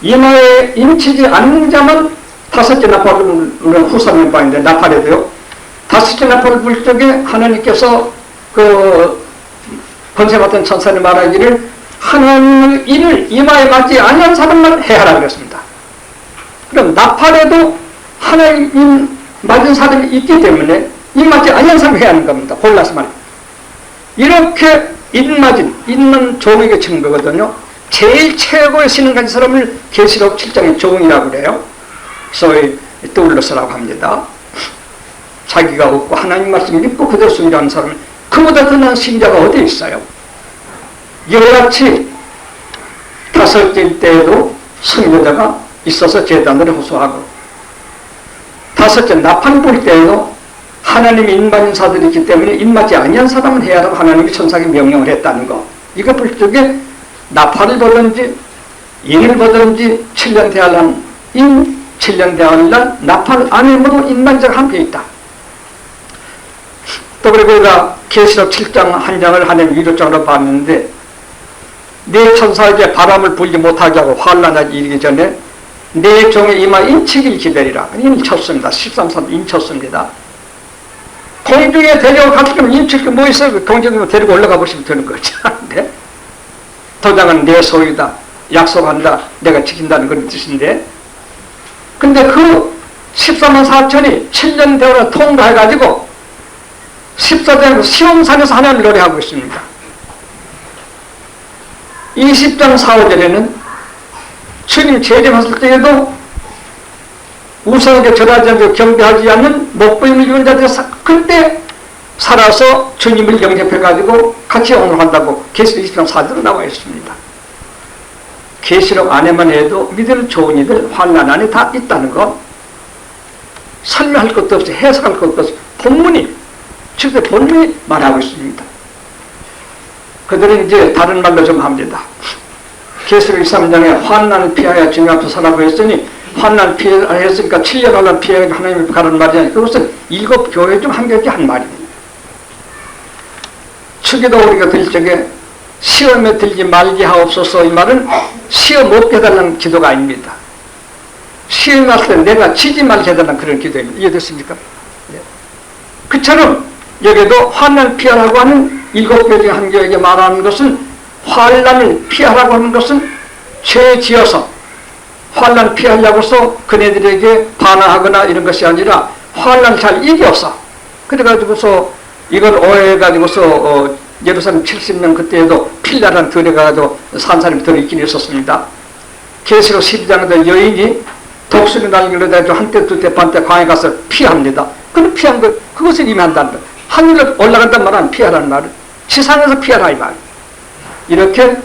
이마에 인치지 않는 자만 다섯째 나팔을 부는 후사년반인데 나팔에도요. 다섯째 나팔을 불 적에 하나님께서 그 권세 받은 천사를 말하기를 하나님의 인을 이마에 맞지 아니한 사람만 해하라 그랬습니다. 그럼 나팔에도 하나님 인 맞은 사람이 있기 때문에 인 맞지 아니한 사람이 해야 하는 겁니다. 골라서 말이에요. 이렇게 인만 종에게 치는 거거든요. 제일 최고의 신을 가진 사람을 계시록 7장의 종이라고 그래요. 소위 떠올러서라고 합니다. 자기가 없고 하나님 말씀을 믿고 그대로 순종하는 사람은 그보다 더 나은 신자가 어디 있어요? 이와 같이 다섯째 때에도 선교자가 있어서 제단을 호소하고 다섯째 나팔 불 때에도 하나님의 인받은 사들이 있기 때문에 인맞지 아니한 사람은 해야 하라고 하나님이 천사에게 명령을 했다는 거. 이거 볼 적에 나팔을 보든지 인을 보든지 7년 대환란 7년 대환란 나팔 안에 모두 인만 자가 함께 있다. 또 그리고 우리가 계시록 7장 한 장을 하나님 위로장으로 봤는데 내 천사에게 바람을 불지 못하게 하고 환란하기 이르기 전에 내 종의 이마 인치길 기다리라. 인쳤습니다. 13선 인쳤습니다. 공중에 데리고 갔으면 인칠 게 뭐 있어요? 공중에 데리고 올라가 보시면 되는 거죠. 네? 도장은 내 소유다. 약속한다. 내가 지킨다는 그런 뜻인데 근데 그 14만 4천이 7년 대원을 통과해가지고 14장 시온산에서 하나님을 노래하고 있습니다. 20장 4, 5절에는 주님 재림하실 때에도 우상에게 절하지 않고 경배하지 않는 목부임을 입은 자들이 그때 살아서 주님을 영접해가지고 같이 영원한다고 계시록 20장 4절로 나와 있습니다. 계시록 안에만 해도 믿을 좋은 이들 환난 안에 다 있다는 거 설명할 것도 없이 해석할 것도 없이 본문이 실제 본문이 말하고 있습니다. 그들은 이제 다른 말로 좀 합니다. 계시록 23장에 환난을 피하여 주님 앞에 서라고 했으니 환난 피했으니까 7년 환난 피해 하나님을 가는 말이 아니라 그것은 7 교회 중 한 교회 한 말입니다. 축에도 우리가 들 적에 시험에 들지 말게 하옵소서 이 말은 시험 없게 해달라는 기도가 아닙니다. 시험에 왔을 때 내가 지지 말게 해달라는 그런 기도입니다. 이해됐습니까? 네. 그처럼 여기도 환난 피하라고 하는 7 교회 중 한 교회에게 말하는 것은 환난을 피하라고 하는 것은 죄 지어서 환난 피하려고 해서 그네들에게 반항하거나 이런 것이 아니라 환난을 잘 이겨서 그래가지고서 이걸 오해해가지고서 예루살렘 70년 그때에도 필라라는 들어가가지고 산 사람이 들어있긴 있었습니다. 계시록 12장에도 여인이 독수리 날개로 가지고 한때 두때 반때 광에 가서 피합니다. 그럼 피한 것 그것을 임한다는 것. 하늘로 올라간단 말은 피하라는 말은 지상에서 피하라 이 말. 이렇게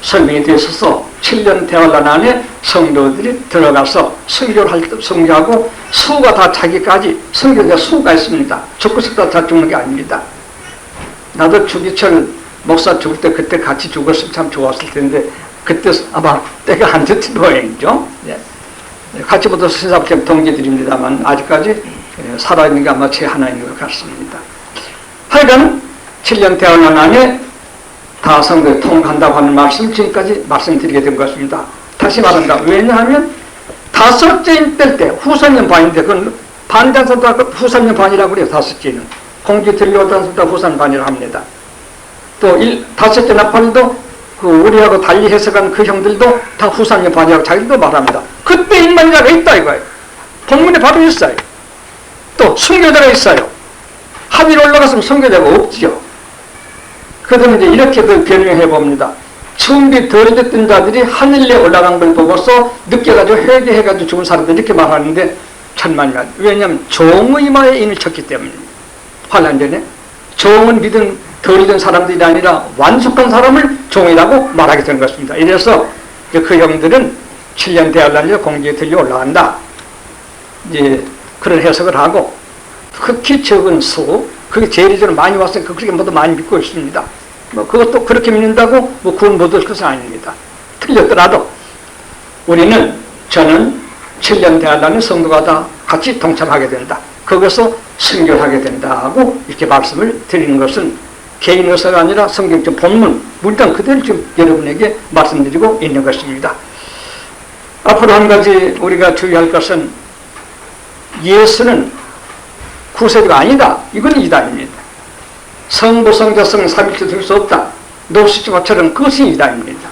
설명이 되어 있어서 7년 대환란 안에 성도들이 들어가서 성교하고 수가 다 자기까지 성교자 수가 있습니다. 죽고 싶다 다 죽는 게 아닙니다. 나도 주기철 목사 죽을 때 그때 같이 죽었으면 참 좋았을 텐데 그때 아마 때가 안 됐던 모양이죠. 예. 같이 보다 신사부터 동기드립니다만 아직까지 살아있는 게 아마 제 하나인 것 같습니다. 하여간 7년 대환란 안에 다 성도에 통한다고 하는 말씀 지금까지 말씀드리게 된 것입니다. 다시 말한다. 왜냐하면 다섯째인 때 후사년 반인데 그건 반단서도 후사년 반이라고 그래요. 다섯째는 공지 들려오던 후사년 반이라고 합니다. 또 다섯째 나팔도 그 우리하고 달리 해석한 그 형들도 다 후사년 반이라고 자기도 말합니다. 그때 인만자가 있다 이거예요. 본문에 바로 있어요. 또 순교자가 있어요. 하늘 올라갔으면 순교자가 없지요. 그들은 이제 이렇게도 변명해 봅니다. 준비 덜 됐던 자들이 하늘에 올라간 걸 보고서 느껴가지고 회개해가지고 죽은 사람들 이렇게 말하는데 천만이야. 왜냐하면 종의 마에 인을 쳤기 때문입니다. 환란 전에 종은 믿은 덜 믿은 사람들이 아니라 완숙한 사람을 종이라고 말하게 된 것입니다. 이래서 그 형들은 7년 대환란에서 공지에 들려 올라간다. 이제 그런 해석을 하고 극히 적은 수, 그게 제리적으로 많이 왔으니까 그렇게 모두 많이 믿고 있습니다. 뭐 그것도 그렇게 믿는다고 뭐 구원 못 얻을 것은 아닙니다. 틀렸더라도 저는 7년 대환란에 성도가 다 같이 동참하게 된다. 거기서 순교하게 된다고 이렇게 말씀을 드리는 것은 개인 의사가 아니라 성경적 본문, 문장 그대로 지금 여러분에게 말씀드리고 있는 것입니다. 앞으로 한 가지 우리가 주의할 것은 예수는 구세주가 아니다. 이건 이단입니다. 성부, 성자, 성, 삼위일체 될 수 없다. 노시주마처럼 그것이 이단입니다.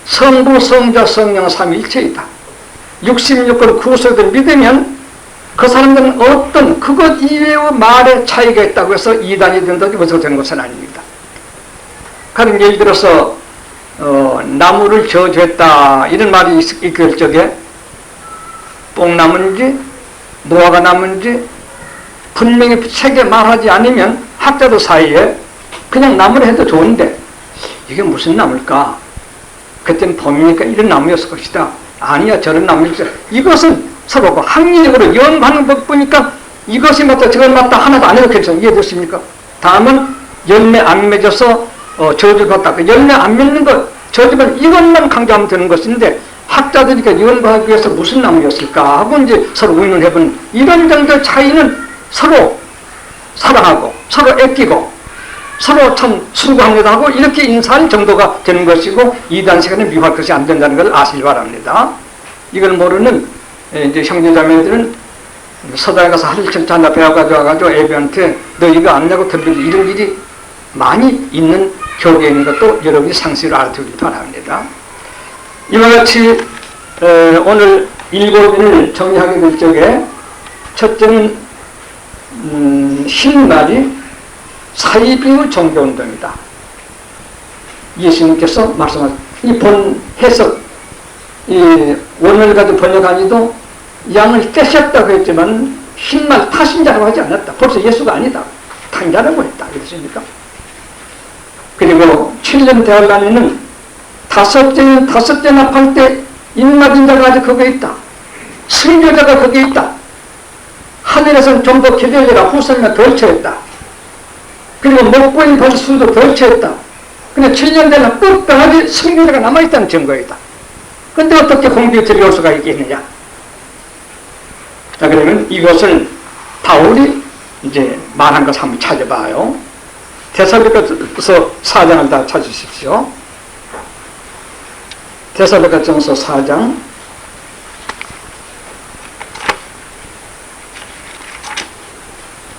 성부, 성자, 성령, 삼위일체이다. 66권 구세주를 믿으면 그 사람들은 어떤 그것 이외의 말에 차이가 있다고 해서 이단이 된다고 해서 되는 것은 아닙니다. 그런 예를 들어서 나무를 저주했다 이런 말이 있을 적에 뽕나무인지 무화과 나무인지 분명히 책에 말하지 않으면 학자들 사이에 그냥 나무를 해도 좋은데 이게 무슨 나무일까? 그때는 봄이니까 이런 나무였을 것이다. 아니야 저런 나무였을 것이다. 이것은 서로 학리적으로 연구하는 법 보니까 이것이 맞다 저건 맞다 하나도 안 해도 괜찮아요. 이해됐습니까? 다음은 열매 안 맺어서 저주를 받다. 그 열매 안 맺는 것 저주는 이것만 강조하면 되는 것인데 학자들이 연구하기 위해서 무슨 나무였을까 하고 이제 서로 의논해본 이런 정도의 차이는 서로 사랑하고 서로 애끼고 서로 참 수고합니다 하고 이렇게 인사할 정도가 되는 것이고 이단 시간에 미워할 것이 안 된다는 걸 아시기 바랍니다. 이걸 모르는 이제 형제자매들은 서당에 가서 하루천차 하나 배워가지고 와가지고 애비한테 너 이거 아냐고 덤비고 이런 일이 많이 있는 교회에 있는 것도 여러분이 상식으로 알아두기 바랍니다. 이와 같이 오늘 7인을 정리하게 될 적에 첫째는 흰날이 사이비의 종교운동이다. 예수님께서 말씀하신 이 본 해석 이 원어를 가지고 번역하니도 양을 떼셨다고 했지만 흰말 타신자라고 하지 않았다. 벌써 예수가 아니다. 탕자라고 했다. 그렇습니까? 그리고 7년 대환란에는 다섯째 납할 때 인맞은 자가 아직 거기에 있다. 순교자가 거기에 있다. 하늘에서는 좀 더 기대리라 후손이나 덜 처했다. 그리고 목부인 벌수도 덜 처했다. 근데 7년 대환란 끝까지 순교자가 남아있다는 증거이다. 근데 어떻게 공비에 들어올 수가 있겠느냐? 자, 그러면 이것을 바울이 이제 말한 것을 한번 찾아봐요. 데살로니가서 4장을 다 찾으십시오. 데살로니가전서 4장.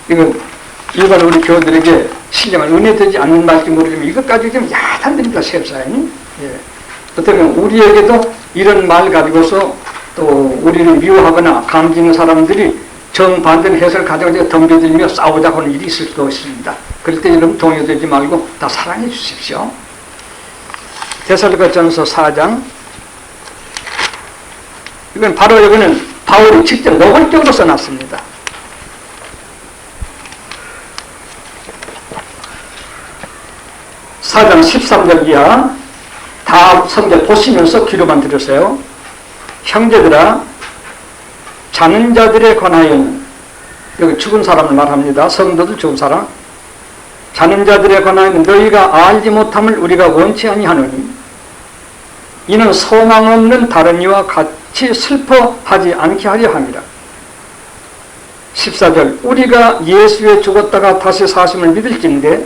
이거 일반 우리 교우들에게 신령한 은혜 되지 않는 말인지 모르지만 이것 가지고 좀 야단됩니다. 세상에. 예. 어떻게 보면 우리에게도 이런 말 가지고서 또 우리를 미워하거나 감지는 사람들이 정반대의 해석을 가져가지고 덤벼들며 싸우자고 하는 일이 있을 수도 있습니다. 그럴 때 여러분 동요되지 말고 다 사랑해 주십시오. 데살로니가전서 4장. 이건 바로 여기는 바울이 직접 노골적으로 써놨습니다. (4장 13절) 이하 다 성경 보시면서 귀로만 들으세요. 형제들아, 자는 자들에 관하여는, 여기 죽은 사람을 말합니다. 성도들 죽은 사람. 자는 자들에 관하여는 너희가 알지 못함을 우리가 원치 아니하노니 이는 소망 없는 다른 이와 같이 슬퍼하지 않게 하려 함이라. 14절 우리가 예수에 죽었다가 다시 사심을 믿을진데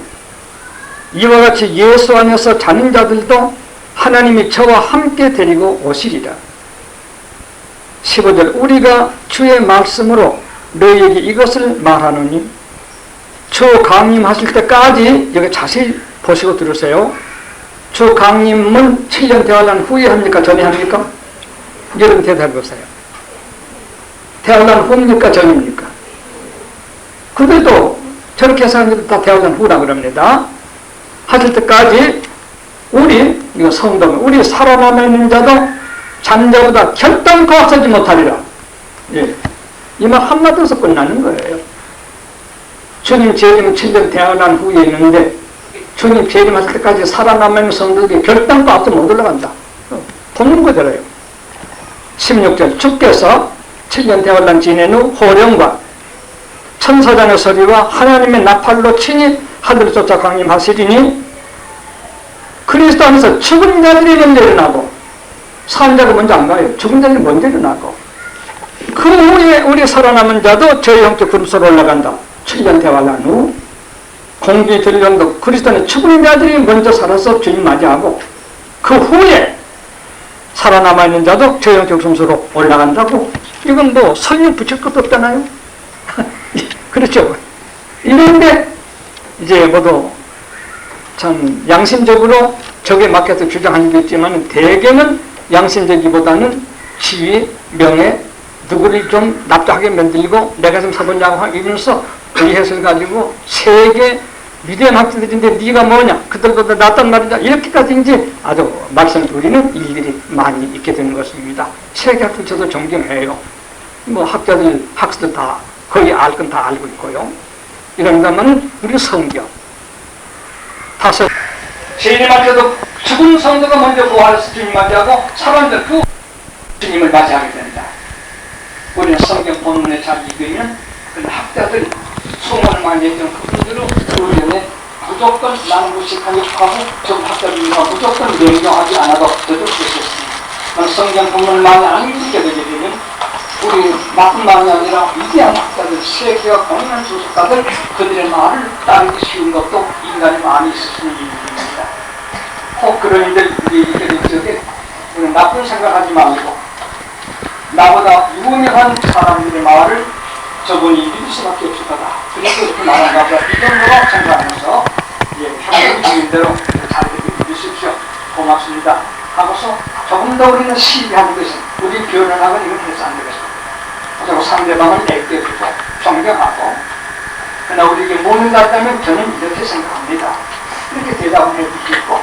이와 같이 예수 안에서 자는 자들도 하나님이 저와 함께 데리고 오시리라. 15절 우리가 주의 말씀으로 너희에게 이것을 말하노니 주 강림하실 때까지 여기 자세히 보시고 들으세요. 주 강림은 7년 대환란 후에 합니까? 전에 합니까? 여러분 대답해 보세요. 대환란 후입니까? 전입니까? 그들도 저렇게 해서 다 대환란 후라 그럽니다. 하실 때까지 우리 이거 성도는 우리 살아남아있는 자도 잠자보다 결단코 앞서지 못하리라. 예. 이 말 한마디에서 끝나는 거예요. 주님 재림 7년 대환란 후에 있는데 주님 재림할 때까지 살아남아있는 성도들이 결단코 앞서 못 올라간다. 돕는 거잖아요. 16절 주께서 7년 대환란 지낸 후 호령과 천사장의 소리와 하나님의 나팔로 친히 하늘을 쫓아 강림하시리니 그리스도 안에서 죽은 자들이 먼저 일어나고 산 자가 먼저 안 가요. 죽은 자들이 먼저 일어나고 그 후에 우리 살아남은 자도 저의 영적 구름소로 올라간다. 7년 대환란 후 공기 들령도 그리스도 안에 죽은 자들이 먼저 살아서 주님 맞이하고 그 후에 살아남아있는 자도 저의 영적 구름소로 올라간다고. 이건 뭐 설명 붙일 것도 없잖아요. 그렇죠. 이런데 이제 모두 참 양심적으로 적에 맡겨서 주장하는 게 있지만 대개는 양심적이보다는 지위, 명예, 누구를 좀 납작하게 만들고 내가 좀 사보냐고 하면서 이 해설 가지고 세계 위대한 학자들인데 네가 뭐냐 그들보다 낫단 말이냐 이렇게까지 이제 아주 말씀을 드리는 일들이 많이 있게 되는 것입니다. 세계 학자들 저도 존경해요. 뭐 학자들 다 거의 알 건 다 알고 있고요. 이런다면 우리 성경 다섯 재림할 때도 죽은 성도가 먼저 부활해서 주님 맞이하고 사람들 그 주님을 맞이하게 된다. 우리는 성경 본문에 잘 읽으면 그 학자들 소문을 많이 했던 그분들은 우리는 무조건 나는 무식하게 하고 좀 학자들과 무조건 명령하지 않아도 되도록 되셨습니다. 성경 본문을 많이 안 읽게 되게 되면 우리 나뿐만이 아니라 위대한 학자들, 세계와 공인한 주석가들 그들의 말을 따르기 쉬운 것도 인간이 많이 있을 수 있는 일입니다. 혹 그런 이들이 있게 될 적에 우리는 나쁜 생각하지 말고 나보다 유명한 사람들의 말을 저분이 믿을 수밖에 없을 거다. 그래서 이렇게 말한가 보다. 이 정도로 생각하면서 평생 주인대로 잘 믿으십시오. 고맙습니다. 하고서 조금 더 우리는 시비하는 것은 우리 변론하고 이건 해서 안 되겠습니다. 그리고 상대방을 애껴주고 존경하고 그러나 우리에게 모든 것 같다면 저는 이렇게 생각합니다. 이렇게 대답을 해주시고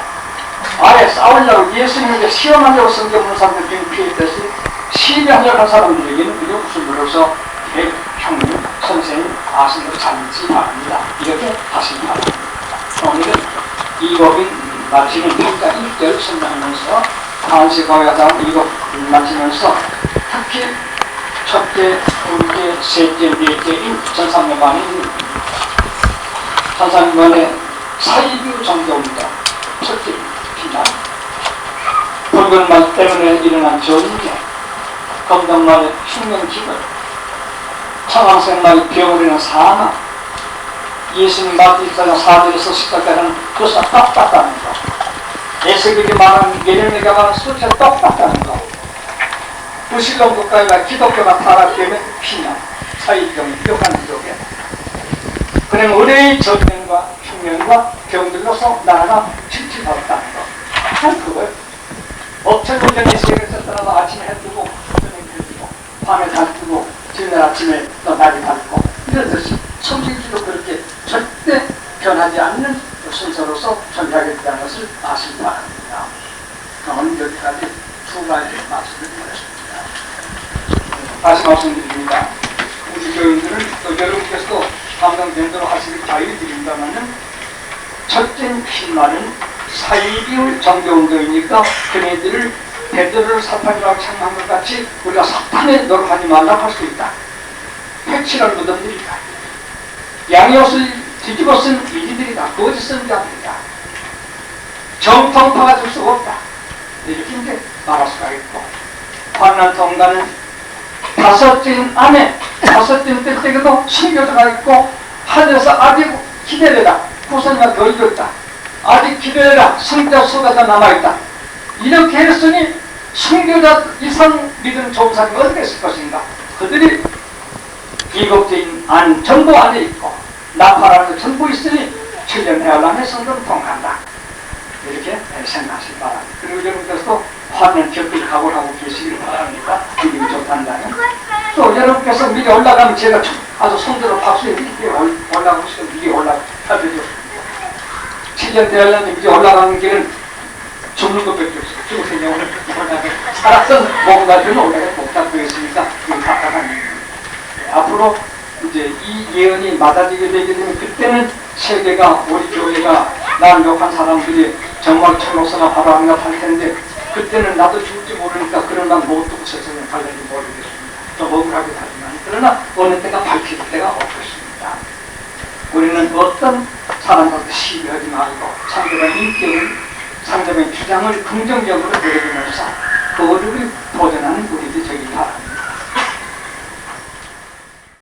아예 싸우려고 예수님에게 시험하려고 성경 보는 사람들 중에 피했듯이 시비하려고 한 사람들에게는 그저 무슨 불러서 형님, 선생님, 아신대로 잘 믿지 바랍니다. 이렇게 하시기 바랍니다. 오늘은 이곡인 마치는 8장 1절 설명하면서 한시가야당 이곡 마치면서 특히 첫째, 둘째, 셋째, 넷째인 전상면만이 전상면의 사이비 정도입니다. 첫째, 비난. 붉은 말 때문에 일어난 전쟁, 검정말의 흉명기근, 청황생말의 병으로 사망, 예수님 마티사가 4절에서 10절까지는 그것을 똑같다는 거, 에스겔이 말하는 예레미야가 말하는 수치가 똑같다는 거, 무신론 국가가 기독교가 타락되면 피난, 사이병이 역한 지역에 그냥 의뢰의 전쟁과 흉년과 병들로서 나라가 침체받았다는 거. 그거예요. 업체운전이 세계에서 떠나서 아침에 해 뜨고 저녁에 해 뜨고 밤에 달 뜨고 지난 아침에 또 날이 밝고 이러듯이 성질지도 그렇게 절대 변하지 않는 순서로서 존재하겠다는 것을 아시기 바랍니다. 오늘 여기까지 두 가지 말씀을 드렸습니다. 다시 말씀드립니다. 우리 교인들은 또 여러분께서도 감당된대로 하시길 자유를 드린다면 첫째 핀말은 사이비울 정교운동이니까 그네들을 베드로를 사탄이라고 창망한 것 같이 우리가 사탄에 노력하지 말라고 할 수 있다. 패치를 무덤들이다. 양의 옷을 뒤집어 쓴 이지들이다. 거짓 선자들이다. 정통파가 줄 수가 없다. 이렇게 이제 말할 수가 있고 환난 통과는 다섯째 안에 다섯째 때에도 순교자가 있고 하늘에서 아직 기대되라. 후손이가 더 이겼다. 아직 기대되라. 승자 수가 더 남아있다. 이렇게 했으니 순교자 이상 믿음 좋은 사람이 어떻게 했을 것인가. 그들이 일곱째인 안 전부 안에 있고 나팔하는 전부 있으니 7년 해올라면 성전 통한다. 이렇게 생각하시기 바랍니다. 그리고 여러분께서도 환난 겪을 각오를 하고 계시길 바랍니다. 믿음이 좋단다면. 또 여러분께서 미리 올라가면 제가 아주 손들어 박수해 미리 올라가고 싶으면 미리 올라가야 되죠. 7년 되려면 미리 올라가는 길은 죽는 것밖에 없어요. 죽으세요. 오늘 살아서 뭔가를 오래 못 잡고 있으니까 이게 답답한 일입니다. 앞으로 이제 이 예언이 맞아지게 되게 되면 그때는 세계가 우리 교회가 나를 욕한 사람들이 정말 천호사가 바로 안 나타날 텐데 그때는 나도 죽을지 모르니까 그런 말 못 듣고 세상에 갈는지 모르겠습니다. 좀 억울하긴 하지만 그러나 어느 때가 밝힐 때가 없겠습니다. 우리는 어떤 사람들한테 시비하지 말고 상대방의 인격을 상대방의 주장을 긍정적으로 내려주면서 거리를 보존하는 우리들이 되기 바랍니다.